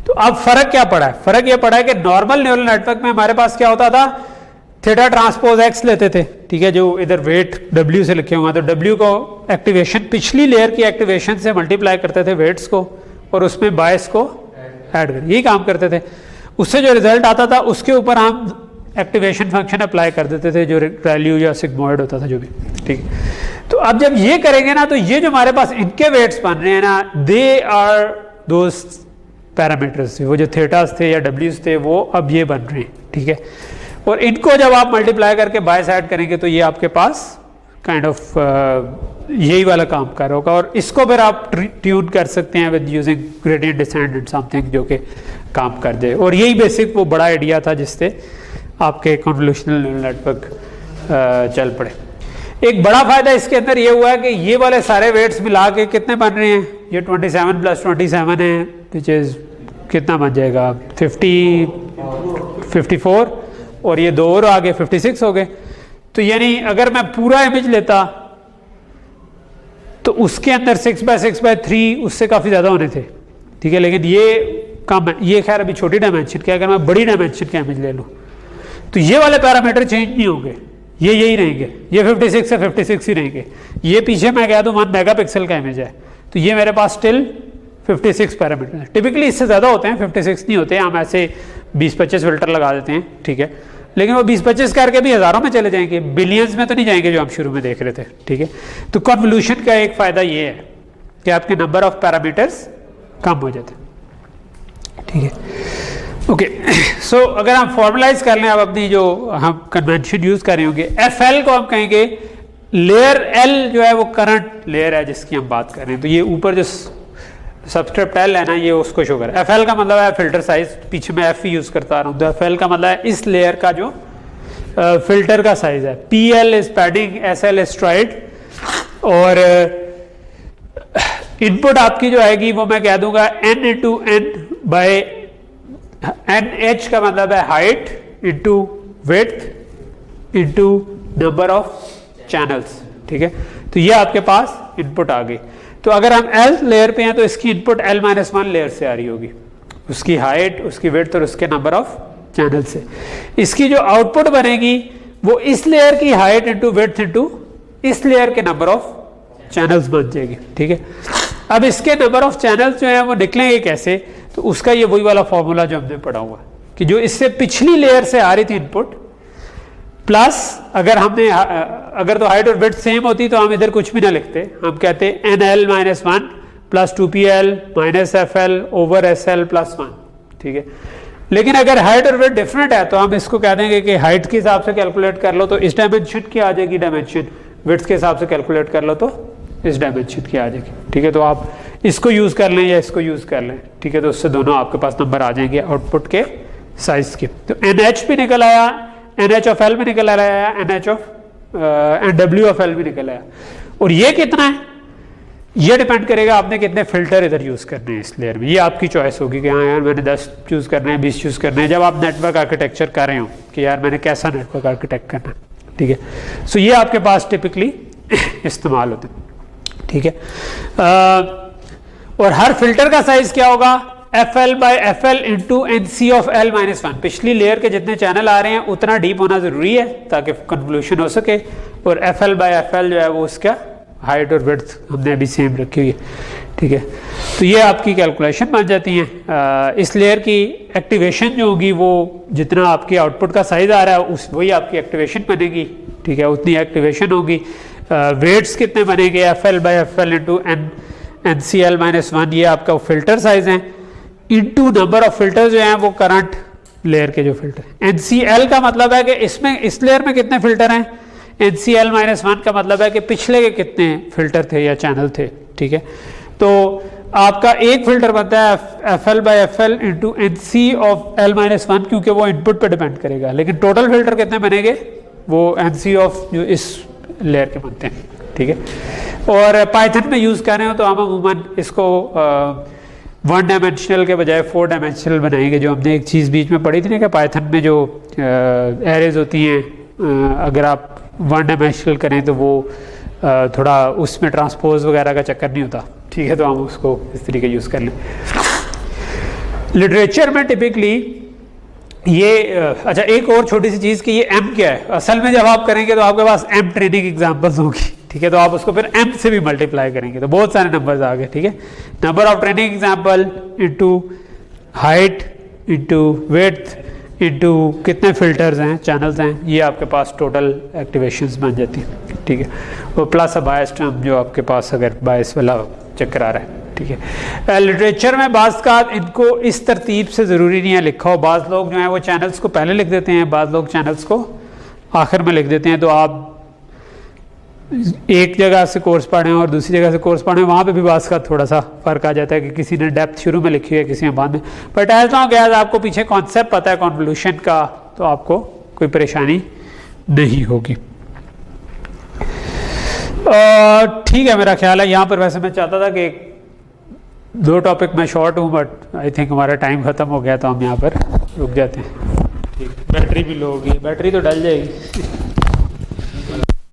तो अब फर्क क्या पड़ा है? फर्क ये पड़ा है कि नॉर्मल न्यूरल नेटवर्क में हमारे पास क्या होता था, थीटा ट्रांसपोज एक्स लेते थे, ठीक है, जो इधर वेट W से लिखे हुए हैं, तो W को एक्टिवेशन, पिछली लेयर की एक्टिवेशन से मल्टीप्लाई करते थे वेट्स को, और उसमें बायस को ऐड कर, यही काम करते थे। उससे जो रिजल्ट आता था उसके ऊपर हम एक्टिवेशन फंक्शन अप्लाई कर देते थे, जो वैल्यू या सिग्मोइड होता था जो भी, ठीक है। तो अब जब ये करेंगे ना, तो ये जो हमारे पास इनके वेट्स बन रहे हैं ना, दे आर दोज पैरामीटर्स, वो जो थीटास थे या डब्ल्यूज थे वो अब ये बन रहे हैं, ठीक है। और इनको जब आप मल्टीप्लाई करके बाय साइड करेंगे तो ये आपके पास काइंड ऑफ यही वाला काम कर होगा, और इसको फिर आप ट्यून कर सकते हैं with using gradient descent and something जो कि काम कर दे। और यही बेसिक वो बड़ा आइडिया था जिससे आपके कन्वोल्यूशनल न्यूरल नेटवर्क चल पड़े। एक बड़ा फायदा इसके अंदर ये हुआ है कि ये वाले सारे वेट्स मिला के कितने बन रहे हैं, ये 27 + 27 है, विच इज़ कितना बन जाएगा 54, और ये 2 और आगे 56 हो गए। तो यानी अगर मैं पूरा इमेज लेता तो उसके अंदर 6/6/3 उससे काफ़ी ज़्यादा होने थे, ठीक है, लेकिन ये कम है, ये खैर अभी छोटी डायमेंशन का। अगर मैं बड़ी डायमेंशन का इमेज ले लूँ तो ये वाले पैरामीटर चेंज नहीं होंगे, ये यही रहेंगे, ये 56 से 56 ही रहेंगे। ये पीछे मैं कह दूँ 1 मेगापिक्सल का इमेज है तो ये मेरे पास स्टिल 56 पैरामीटर है। टिपिकली इससे ज़्यादा होते हैं, 56 नहीं होते, हम ऐसे 20-25 फिल्टर लगा देते हैं, ठीक है, लेकिन वो 20-25 करके भी हज़ारों में चले जाएंगे, बिलियंस में तो नहीं जाएंगे जो हम शुरू में देख रहे थे, ठीक है। तो कन्वोल्यूशन का एक फ़ायदा ये है कि आपके नंबर ऑफ पैरामीटर्स कम हो जाते हैं, ठीक है। ओके, सो अगर हम फॉर्मुलाइज कर लें अब अपनी जो हम कन्वेंशन यूज़ कर रहे होंगे, FL को हम कहेंगे लेयर L जो है वो करंट लेयर है जिसकी हम बात कर रहे हैं। तो ये ऊपर जो सबस्क्रिप्ट L है ना, ये उसको शो कर। FL का मतलब है फिल्टर साइज, पीछे मैं F यूज़ करता आ रहा हूँ, तो FL का मतलब है इस लेयर का जो फिल्टर का साइज है। PL is padding, SL is STRIDE, और इनपुट आपकी जो आएगी वो मैं कह दूंगा N × N बाय NH का मतलब है height into width into number of channels, ठीक है। तो ये आपके पास इनपुट आ गई। तो अगर हम L लेयर पे हैं तो इसकी इनपुट L-1 लेयर से आ रही होगी, उसकी हाइट, उसकी विड्थ और उसके नंबर ऑफ चैनल से। इसकी जो आउटपुट बनेगी वो इस लेयर की हाइट इंटू विड्थ इंटू इस लेयर के नंबर ऑफ चैनल्स बन जाएगी, ठीक है। अब इसके नंबर ऑफ चैनल्स जो है वो निकलेंगे कैसे, तो उसका ये वही वाला फॉर्मूला जो हमने पढ़ा हुआ कि जो इससे पिछली लेयर से आ रही थी इनपुट, प्लस अगर तो हाइट और विड्थ सेम होती तो हम इधर कुछ भी ना लिखते, हम कहते NL-1 + 2PL - FL / SL + 1, ठीक है। लेकिन अगर हाइट और विड्थ डिफरेंट है तो हम इसको कह देंगे कि हाइट के हिसाब से कैलकुलेट कर लो तो इस डायमेंशन की आ जाएगी डायमेंशन, विड्थ के हिसाब से कैलकुलेट कर लो तो इस डायमेंशन की आ जाएगी, ठीक है। तो आप इसको यूज़ कर लें या इसको यूज़ कर लें, ठीक है, तो उससे दोनों आपके पास नंबर आ जाएंगे आउटपुट के साइज के। तो NH भी निकल आया, NH of L भी निकल आया, NW of L भी निकल आया। और ये कितना है, ये डिपेंड करेगा आपने कितने फिल्टर इधर यूज़ करने हैं इस लेयर में। ये आपकी चॉइस होगी कि हाँ यार मैंने 10 चूज़ करने हैं, 20 चूज़ करने हैं, जब आप नेटवर्क आर्किटेक्चर कर रहे हो कि यार मैंने कैसा नेटवर्क आर्किटेक्ट करना है, ठीक है। सो ये आपके पास टिपिकली इस्तेमाल होते हैं, ठीक है। और हर फिल्टर का साइज क्या होगा, FL/FL × NC of L-1। पिछली लेयर के जितने चैनल आ रहे हैं उतना डीप होना जरूरी है ताकि कन्वोल्यूशन हो सके, और FL/FL जो है वो उसका हाइट और विड्थ हमने अभी सेम रखी हुई है, ठीक है। तो ये आपकी कैलकुलेशन बन जाती हैं। इस लेयर की एक्टिवेशन जो होगी वो जितना आपके आउटपुट का साइज आ रहा है उस वही आपकी एक्टिवेशन बनेगी, ठीक है, उतनी एक्टिवेशन होगी। वेट्स कितने बनेंगे, FL/FL इंटू NCl-1, ये आपका फिल्टर साइज है, इंटू नंबर ऑफ फिल्टर जो हैं वो करंट लेयर के जो फिल्टर हैं। NCl का मतलब है कि इसमें इस लेयर में कितने फिल्टर हैं, NCl-1 का मतलब है कि पिछले के कितने फिल्टर थे या चैनल थे, ठीक है। तो आपका एक फिल्टर बनता है FL/FL इंटू NC(l-1), क्योंकि वो इनपुट पे डिपेंड करेगा, लेकिन टोटल फिल्टर कितने बनेंगे, वो NC ऑफ जो इस लेयर के बनते हैं, ठीक है। और पाइथन में यूज़ कर रहे हो तो हम अमूमन इसको 1 डायमेंशनल के बजाय 4 डायमेंशनल बनाएंगे। जो हमने एक चीज़ बीच में पढ़ी थी ना कि पाइथन में जो एरेज होती हैं, अगर आप 1 डायमेंशनल करें तो वो थोड़ा उसमें ट्रांसपोज वगैरह का चक्कर नहीं होता, ठीक है। तो हम उसको इस तरीके यूज़ कर लें। लिटरेचर में टिपिकली ये अच्छा, एक और छोटी सी चीज़ कि ये M क्या है, असल में जब आप करेंगे तो आपके पास M ट्रेनिंग एग्जाम्पल्स होगी, ठीक है। तो आप उसको फिर M से भी मल्टीप्लाई करेंगे तो बहुत सारे नंबर्स आ गए, ठीक है। Number of training example into height into width into कितने फिल्टर्स हैं, चैनल्स हैं, ये आपके पास टोटल एक्टिवेशंस बन जाती है, ठीक है। और प्लस अ बायस टर्म जो आपके पास अगर बायस वाला चक्कर आ रहा है, ठीक है। लिटरेचर में बाज़ का इनको इस तरतीब से ज़रूरी नहीं है लिखा हो, बाज़ लोग जो हैं वो चैनल्स को पहले लिख देते हैं, बाज़ लोग चैनल्स को आखिर में लिख देते हैं। तो आप एक जगह से कोर्स पढ़ें और दूसरी जगह से कोर्स पढ़ें, वहाँ पे भी बाज़ का थोड़ा सा फ़र्क आ जाता है कि किसी ने डेप्थ शुरू में लिखी है, किसी ने बाद में। बट एज लॉन्ग एज आपको पीछे कॉन्सेप्ट पता है कॉन्वोल्यूशन का, तो आपको कोई परेशानी नहीं होगी। ठीक है, मेरा ख्याल है यहाँ पर वैसे मैं चाहता था कि 2 टॉपिक में शॉर्ट हूँ, बट आई थिंक हमारा टाइम ख़त्म हो गया तो हम यहाँ पर रुक जाते हैं, ठीक है। बैटरी भी लो होगी, बैटरी तो डल जाएगी।